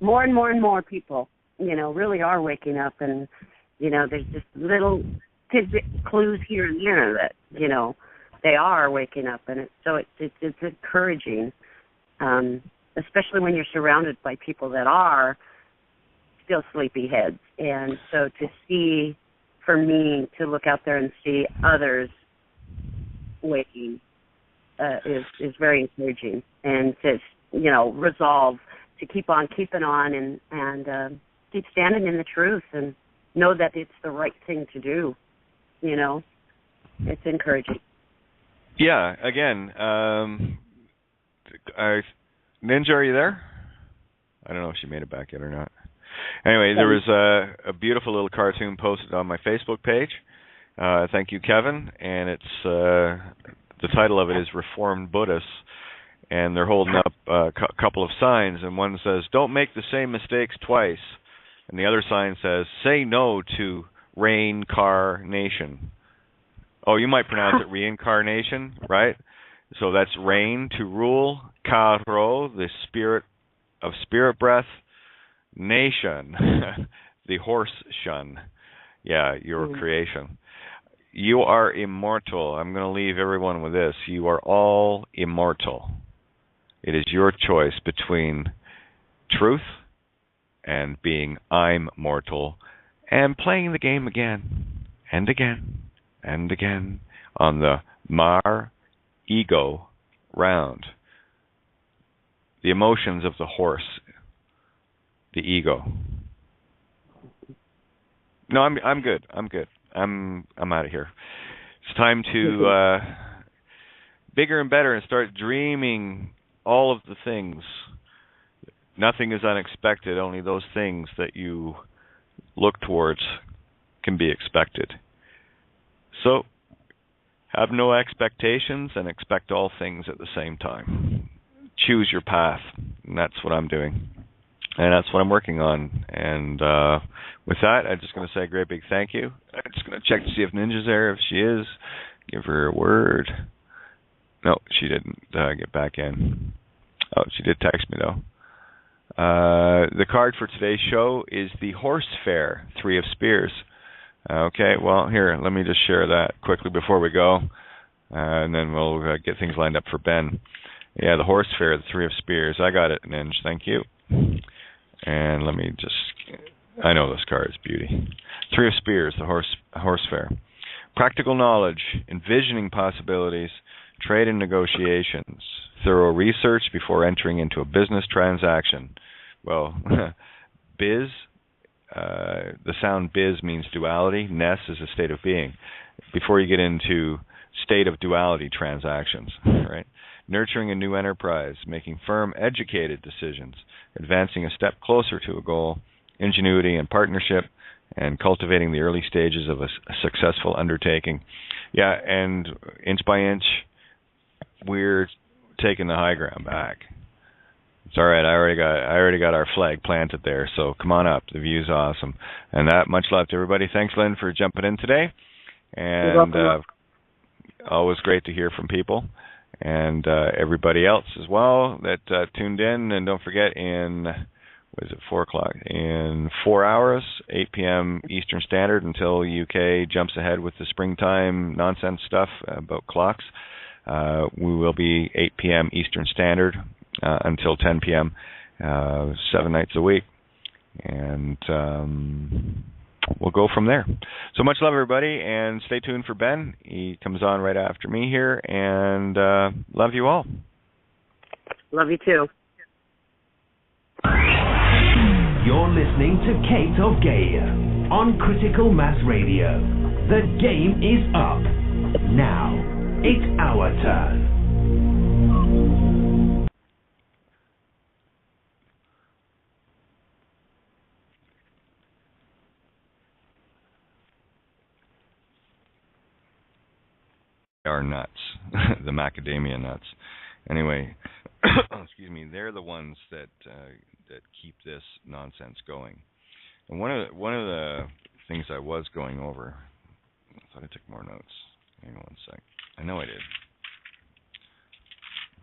More and more people, really are waking up, and, there's just little tidbit clues here and there that, they are waking up, and it's encouraging, especially when you're surrounded by people that are still sleepyheads. And so to see, for me, to look out there and see others waking is very encouraging, and to, resolve to keep on keeping on and keep standing in the truth and know that it's the right thing to do. It's encouraging. Yeah, again, Ninja, are you there? I don't know if she made it back yet or not. Anyway, there was a beautiful little cartoon posted on my Facebook page. Thank you, Kevin. And it's the title of it is Reformed Buddhists. And they're holding up a couple of signs. And one says, "Don't make the same mistakes twice." And the other sign says, "Say no to reincarnation." Oh, you might pronounce it reincarnation, right? So that's reign, to rule, karo, the spirit of spirit breath, nation, the horse shun. Yeah, your creation. You are immortal. I'm going to leave everyone with this. You are all immortal. It is your choice between truth and being I'm mortal and playing the game again and again and again on the Mar ego round. The emotions of the horse, the ego. No, I'm good. I'm out of here. It's time to bigger and better and start dreaming all of the things. Nothing is unexpected. Only those things that you look towards can be expected. So, have no expectations and expect all things at the same time. Choose your path, and that's what I'm doing. And that's what I'm working on. And with that, I'm just going to say a great big thank you. I'm just going to check to see if Ninja's there. If she is, give her a word. No, she didn't get back in. Oh, she did text me, though. The card for today's show is the Horse Fair, 3 of Spears. Okay, well, here, let me just share that quickly before we go, and then we'll get things lined up for Ben. Yeah, the Horse Fair, the 3 of Spears. I got it, Ninja. Thank you. And let me just... I know this card is beauty. 3 of Spears, the Horse Fair. Practical knowledge, envisioning possibilities, trade and negotiations, thorough research before entering into a business transaction. Well, biz, the sound biz means duality. Ness is a state of being. Before you get into state of duality transactions, right? Nurturing a new enterprise, making firm, educated decisions, advancing a step closer to a goal, ingenuity and partnership, and cultivating the early stages of a successful undertaking. Yeah, and inch by inch, we're taking the high ground back. It's all right. I already got our flag planted there. So come on up. The view's awesome. And that, much love to everybody. Thanks, Lynn, for jumping in today. And always great to hear from people. And everybody else as well that tuned in. And don't forget, in 4 o'clock? In 4 hours, 8 p.m. Eastern Standard, until UK jumps ahead with the springtime nonsense stuff about clocks. We will be 8 p.m. Eastern Standard until 10 p.m. 7 nights a week. And we'll go from there. So much love, everybody, and stay tuned for Ben. He comes on right after me here, and love you all. Love you too. You're listening to Kate of Gaia on Critical Mass Radio. The game is up. Now, it's our turn. Are nuts. The macadamia nuts. Anyway, excuse me, they're the ones that keep this nonsense going. And one of the things I was going over, I thought I took more notes. Hang on one sec. I know I did.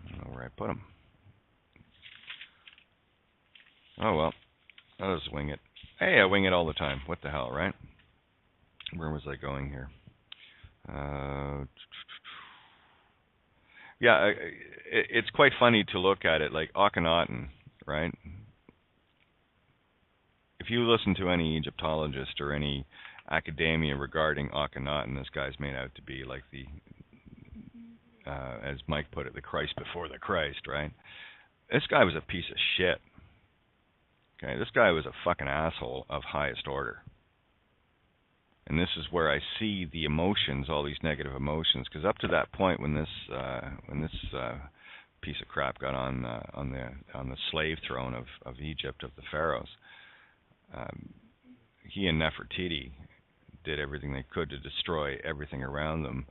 I don't know where I put them. Oh well, I'll just wing it. Hey, I wing it all the time. What the hell, right? Where was I going here? Yeah, it's quite funny to look at it, like Akhenaten, right? If you listen to any Egyptologist or any academia regarding Akhenaten, this guy's made out to be like the, as Mike put it, the Christ before the Christ, right? This guy was a piece of shit. Okay, this guy was a fucking asshole of highest order. And this is where I see the emotions, all these negative emotions, because up to that point, when this piece of crap got on the slave throne of Egypt, of the pharaohs, he and Nefertiti did everything they could to destroy everything around them,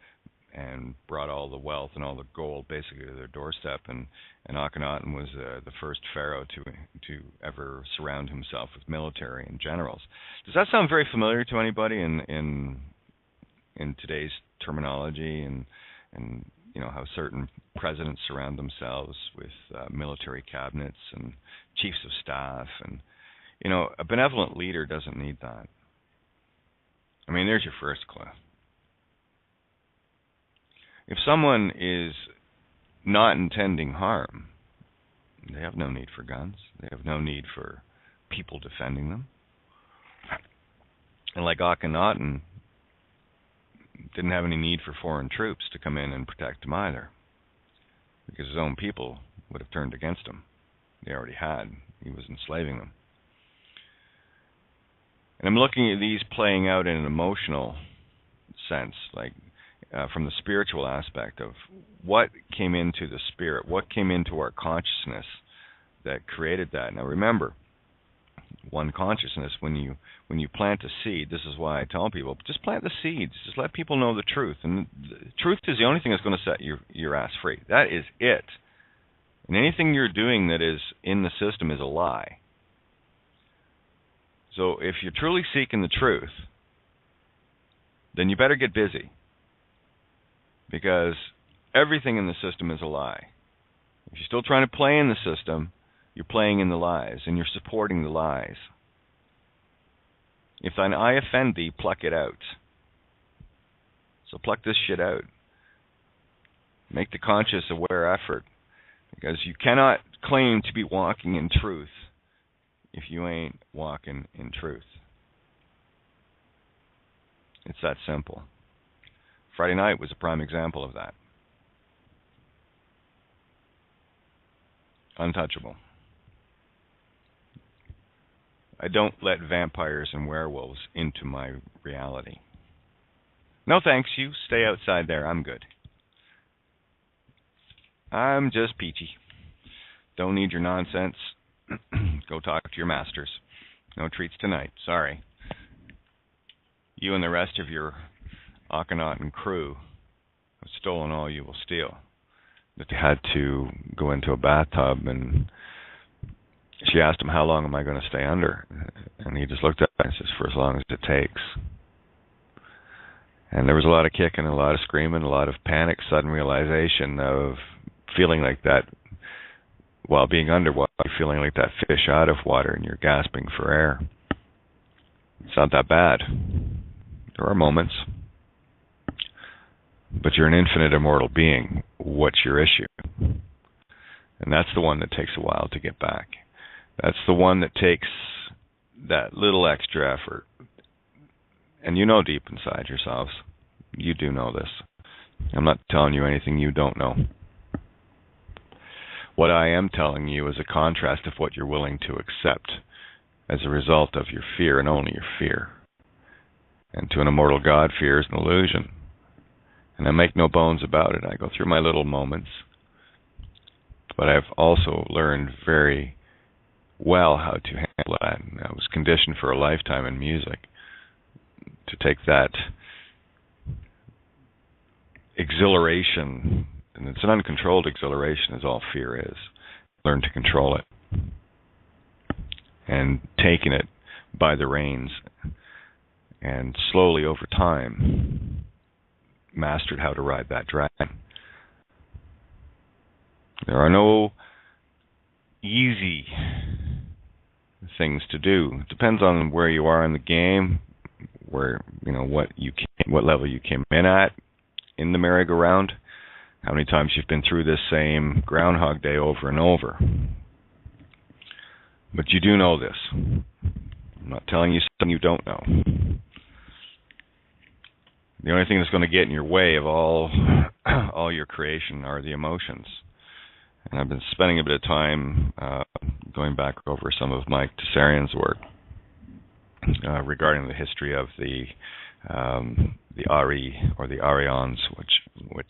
and brought all the wealth and all the gold basically to their doorstep. And Akhenaten was the first pharaoh to ever surround himself with military and generals. Does that sound very familiar to anybody in today's terminology, and you know how certain presidents surround themselves with military cabinets and chiefs of staff, and you know, a benevolent leader doesn't need that. I mean, there's your first clue. If someone is not intending harm, they have no need for guns. They have no need for people defending them. And like Akhenaten, didn't have any need for foreign troops to come in and protect him either, because his own people would have turned against him. They already had. He was enslaving them. And I'm looking at these playing out in an emotional sense, like from the spiritual aspect of what came into the spirit, what came into our consciousness that created that. Now remember, one consciousness, when you plant a seed, this is why I tell people, just plant the seeds. Just let people know the truth. And the truth is the only thing that's going to set your ass free. That is it. And anything you're doing that is in the system is a lie. So if you're truly seeking the truth, then you better get busy. Because everything in the system is a lie. If you're still trying to play in the system, you're playing in the lies, and you're supporting the lies. If thine eye offend thee, pluck it out. So pluck this shit out. Make the conscious aware effort. Because you cannot claim to be walking in truth if you ain't walking in truth. It's that simple. Friday night was a prime example of that. Untouchable. I don't let vampires and werewolves into my reality. No thanks, you stay outside there. I'm good. I'm just peachy. Don't need your nonsense. Go talk to your masters. No treats tonight. Sorry. You and the rest of your Akhenaten crew have stolen all you will steal. That they had to go into a bathtub, and she asked him, how long am I going to stay under? And he just looked at her and says, for as long as it takes. And there was a lot of kicking, a lot of screaming, a lot of panic, sudden realization of feeling like that while being underwater, feeling like that fish out of water and you're gasping for air. It's not that bad. There are moments. But you're an infinite immortal being. What's your issue? And that's the one that takes a while to get back. That's the one that takes that little extra effort. And you know deep inside yourselves, you do know this. I'm not telling you anything you don't know. What I am telling you is a contrast of what you're willing to accept as a result of your fear, and only your fear. And to an immortal God, fear is an illusion. And I make no bones about it. I go through my little moments. But I've also learned very well how to handle that. And I was conditioned for a lifetime in music to take that exhilaration, and it's an uncontrolled exhilaration is all fear is. Learn to control it. And taking it by the reins, and slowly over time mastered how to ride that dragon. There are no easy things to do. It depends on where you are in the game, where what level you came in at in the merry-go-round, how many times you've been through this same Groundhog Day over and over. But you do know this. I'm not telling you something you don't know. The only thing that's going to get in your way of all your creation are the emotions. And I've been spending a bit of time going back over some of Mike Tessarian's work regarding the history of the Ari, or the Arians, which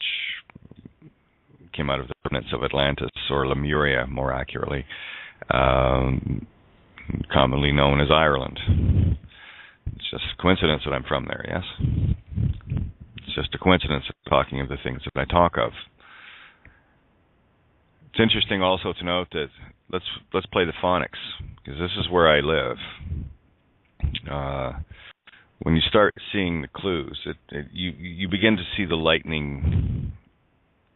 came out of the remnants of Atlantis, or Lemuria, more accurately, commonly known as Ireland. It's just a coincidence that I'm from there, yes? It's just a coincidence talking of the things that I talk of. It's interesting also to note that let's play the phonics, because this is where I live. When you start seeing the clues, you begin to see the lightening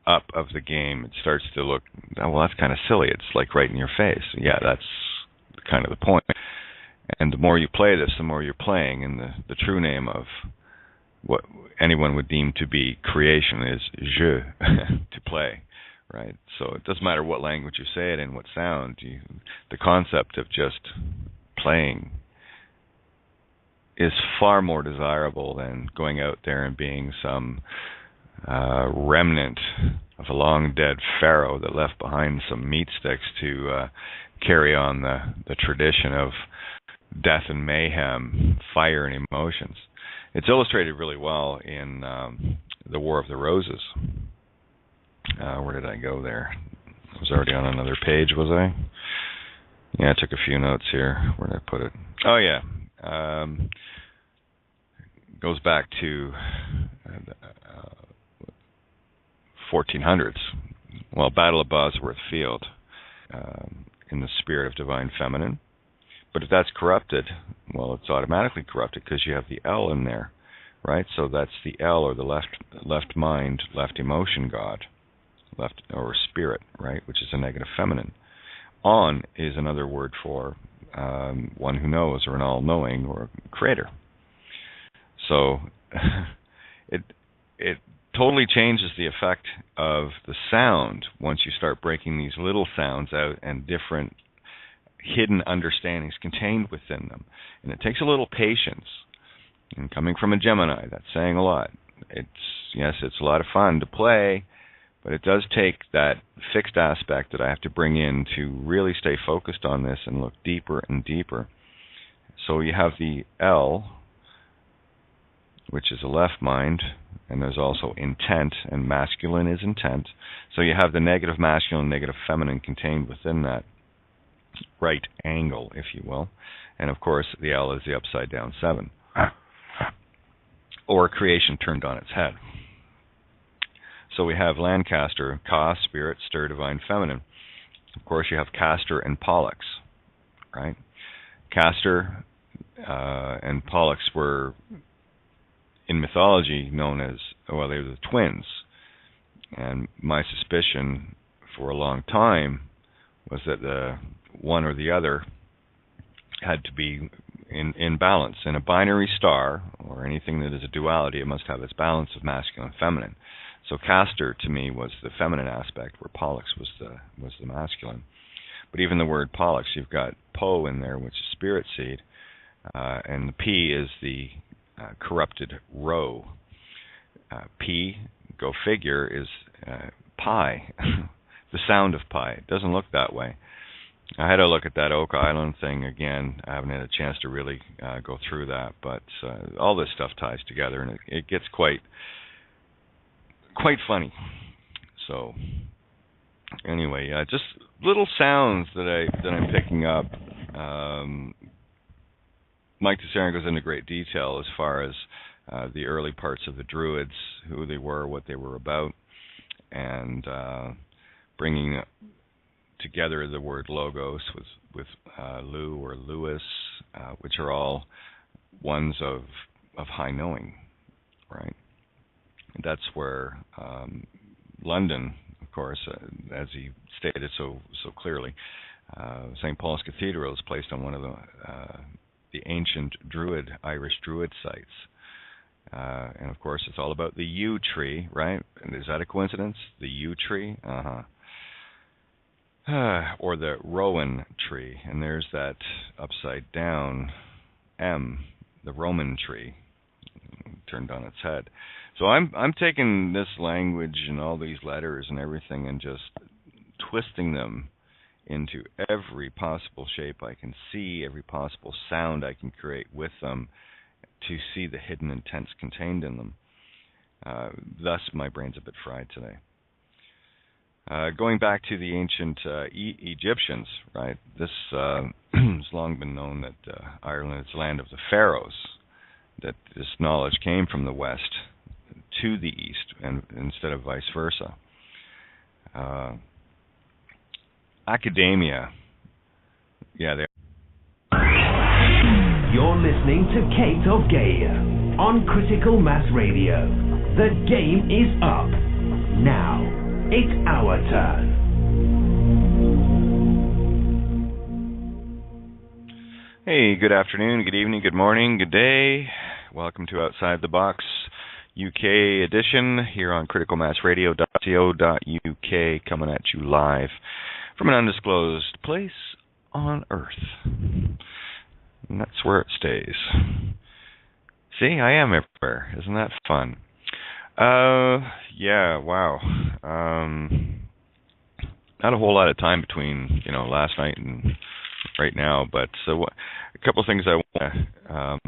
up of the game. It starts to look, oh, well, that's kind of silly. It's like right in your face. Yeah, that's kind of the point. And the more you play this, the more you're playing, and the true name of what anyone would deem to be creation is jeu, to play, right? So it doesn't matter what language you say it in, what sound. The concept of just playing is far more desirable than going out there and being some remnant of a long-dead pharaoh that left behind some meat sticks to carry on the tradition of death and mayhem, fire and emotions. It's illustrated really well in The War of the Roses. Where did I go there? I was already on another page, was I? Yeah, I took a few notes here. Where did I put it? Oh, yeah. Goes back to 1400s. Well, Battle of Bosworth Field, in the spirit of divine feminine. But if that's corrupted, well, it's automatically corrupted because you have the L in there, right? So that's the L, or the left mind, left emotion god, left or spirit, right? Which is a negative feminine. On is another word for one who knows, or an all-knowing, or creator. So it totally changes the effect of the sound once you start breaking these little sounds out and different hidden understandings contained within them. And it takes a little patience. And coming from a Gemini, that's saying a lot. It's a lot of fun to play, but it does take that fixed aspect that I have to bring in to really stay focused on this and look deeper and deeper. So you have the L, which is a left mind, and there's also intent, and masculine is intent. So you have the negative masculine, negative feminine contained within that right angle, if you will. And of course, the L is the upside down 7, or creation turned on its head. So we have Lancaster, Ka, spirit, stir, divine feminine. Of course, you have Castor and Pollux, right? Castor and Pollux were, in mythology, known as, well, they were the twins. And my suspicion for a long time was that the one or the other had to be in balance. In a binary star, or anything that is a duality, it must have its balance of masculine and feminine. So Castor, to me, was the feminine aspect, where Pollux was the masculine. But even the word Pollux, you've got Po in there, which is spirit seed, and the P is the corrupted row. P, go figure, is pi, the sound of pi. It doesn't look that way. I had to look at that Oak Island thing again. I haven't had a chance to really go through that, but all this stuff ties together, and it gets quite funny. So anyway, just little sounds that I'm picking up. Mike Tessarian goes into great detail as far as the early parts of the Druids, who they were, what they were about, and bringing together the word logos with Lu or Lewis, which are all ones of high knowing, right? And that's where London, of course, as he stated so clearly, St. Paul's Cathedral is placed on one of the ancient Irish Druid sites. And of course, it's all about the yew tree, right? And is that a coincidence? The yew tree? Or the Rowan tree. And there's that upside down M, the Roman tree, turned on its head. So I'm taking this language and all these letters and everything and just twisting them into every possible shape I can see, every possible sound I can create with them, to see the hidden intents contained in them. Thus, my brain's a bit fried today. Going back to the ancient Egyptians, right? This has long been known that Ireland is the land of the pharaohs, that this knowledge came from the west to the east, and instead of vice versa. Academia, yeah, they. You're listening to Kate of Gaia on Critical Mass Radio. The game is up. Now, it's our turn. Hey, good afternoon, good evening, good morning, good day. Welcome to Outside the Box UK edition here on criticalmassradio.co.uk, coming at you live from an undisclosed place on Earth. And that's where it stays. See, I am everywhere. Isn't that fun? Yeah, wow. Not a whole lot of time between, last night and right now, but a couple of things I want to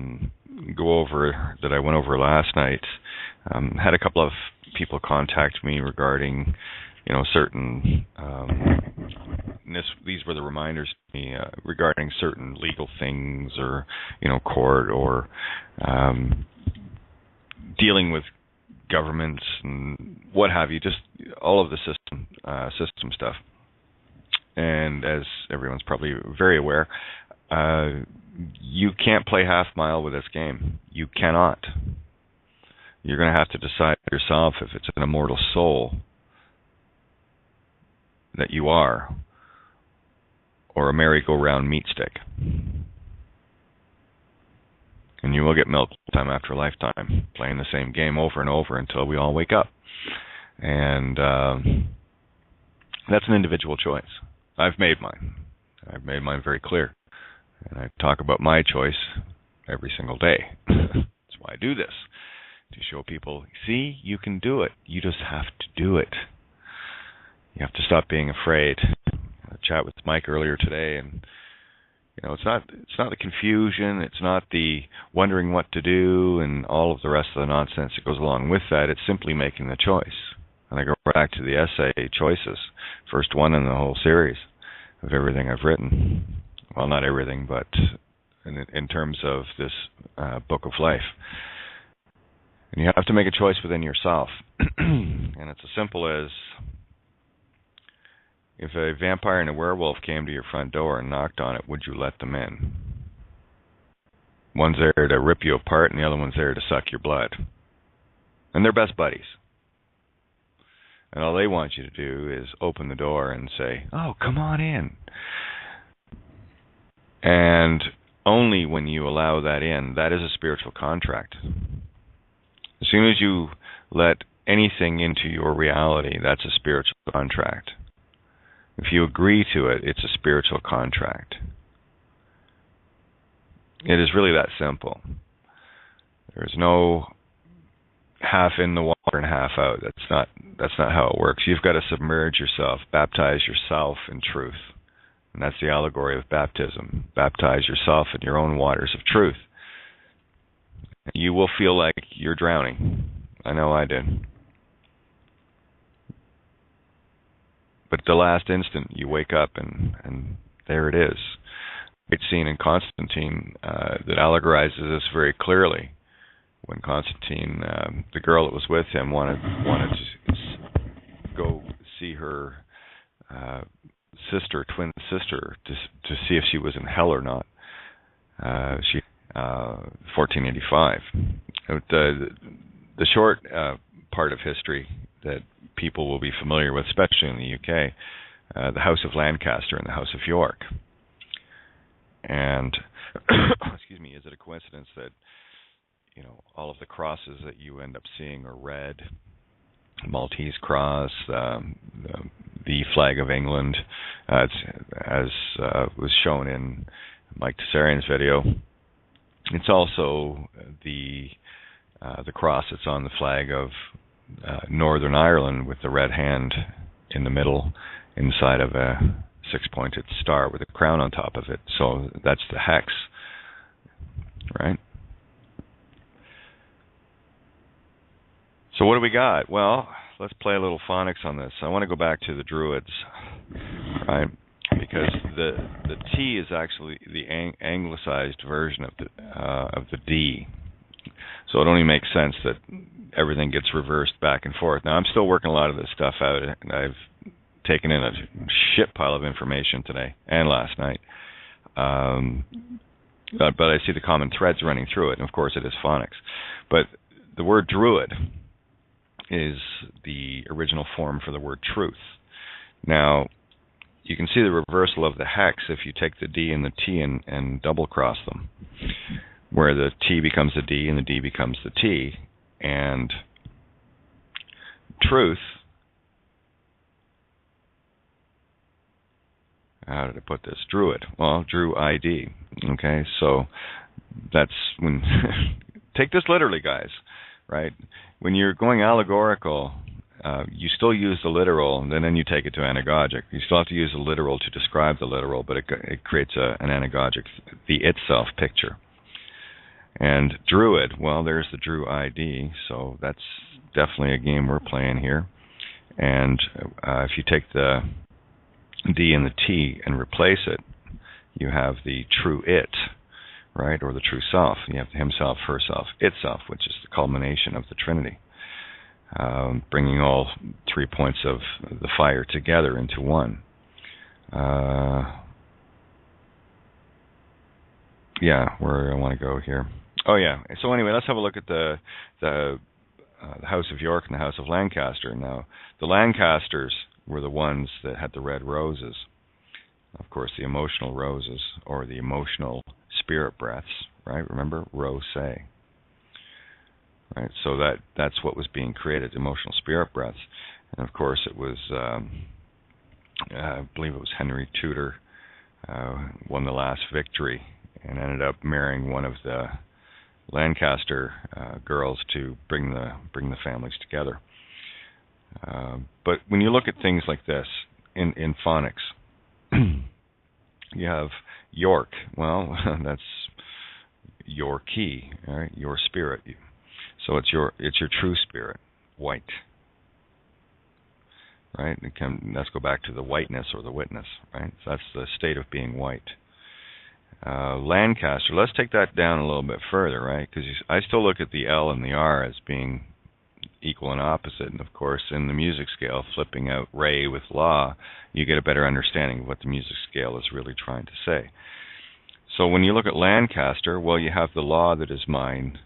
go over that I went over last night. Had a couple of people contact me regarding, certain, these were the reminders to me regarding certain legal things or, court or dealing with governments and what have you, just all of the system stuff. And as everyone's probably very aware, you can't play half mile with this game. You cannot. You're going to have to decide yourself if it's an immortal soul that you are, or a merry-go-round meat stick. And you will get milked time after lifetime, playing the same game over and over until we all wake up. And that's an individual choice. I've made mine. I've made mine very clear. And I talk about my choice every single day. That's why I do this. To show people, see, you can do it. You just have to do it. You have to stop being afraid. I chat with Mike earlier today, and it's not the confusion, it's not the wondering what to do and all of the rest of the nonsense that goes along with that. It's simply making the choice. And I go back to the essay Choices, first one in the whole series of everything I've written. Well, not everything, but in terms of this book of life. And you have to make a choice within yourself. And it's as simple as, if a vampire and a werewolf came to your front door and knocked on it, would you let them in? One's there to rip you apart and the other one's there to suck your blood. And they're best buddies. And all they want you to do is open the door and say, oh, come on in. And only when you allow that in, that is a spiritual contract. As soon as you let anything into your reality, that's a spiritual contract. If you agree to it, it's a spiritual contract. It is really that simple. There's no half in the water and half out. That's not how it works. You've got to submerge yourself, baptize yourself in truth. And that's the allegory of baptism. Baptize yourself in your own waters of truth. You will feel like you're drowning. I know I did. But at the last instant, you wake up and there it is. It's seen in Constantine that allegorizes this very clearly. When Constantine, the girl that was with him, wanted to go see her twin sister, to see if she was in hell or not. 1485. The short part of history that people will be familiar with, especially in the UK, the House of Lancaster and the House of York. And excuse me, is it a coincidence that all of the crosses that you end up seeing are red? Maltese cross, the flag of England, as was shown in Mike Tessarian's video. It's also the cross that's on the flag of Northern Ireland, with the red hand in the middle inside of a six-pointed star with a crown on top of it. So that's the hex, right? So what do we got? Well, let's play a little phonics on this. I want to go back to the Druids, right? Because the T is actually the anglicized version of the D. So it only makes sense that everything gets reversed back and forth. Now, I'm still working a lot of this stuff out, and I've taken in a shit pile of information today and last night. But I see the common threads running through it, and of course it is phonics. But the word Druid is the original form for the word truth. Now, you can see the reversal of the hex if you take the D and the T and double cross them, where the T becomes the D and the D becomes the T. And truth, how did I put this? Druid. Well, Drew ID. Okay, so that's when, take this literally, guys, right? When you're going allegorical, you still use the literal, and then you take it to anagogic. You still have to use the literal to describe the literal, but it creates an anagogic, the itself picture. And Druid, well, there's the Drew ID, so that's definitely a game we're playing here. And if you take the D and the T and replace it, you have the true it, right, or the true self. You have the himself, herself, itself, which is the culmination of the Trinity, bringing all 3 points of the fire together into one. Yeah, where I want to go here. Oh yeah. So anyway, let's have a look at the House of York and the House of Lancaster. Now, the Lancasters were the ones that had the red roses. Of course, the emotional roses, or the emotional spirit breaths, right? Remember, rose. Right. So that's what was being created, emotional spirit breaths. And of course, it was I believe it was Henry Tudor won the last victory and ended up marrying one of the Lancaster girls to bring the families together. But when you look at things like this in phonics, you have York. Well, that's your key, all right? Your spirit. So it's your true spirit, white. Right? Let's go back to the whiteness or the witness, right? So that's the state of being white. Lancaster, let's take that down a little bit further, right? Because I still look at the L and the R as being equal and opposite. And of course, in the music scale, flipping out Ray with law, you get a better understanding of what the music scale is really trying to say. So when you look at Lancaster, well, you have the law that is mine,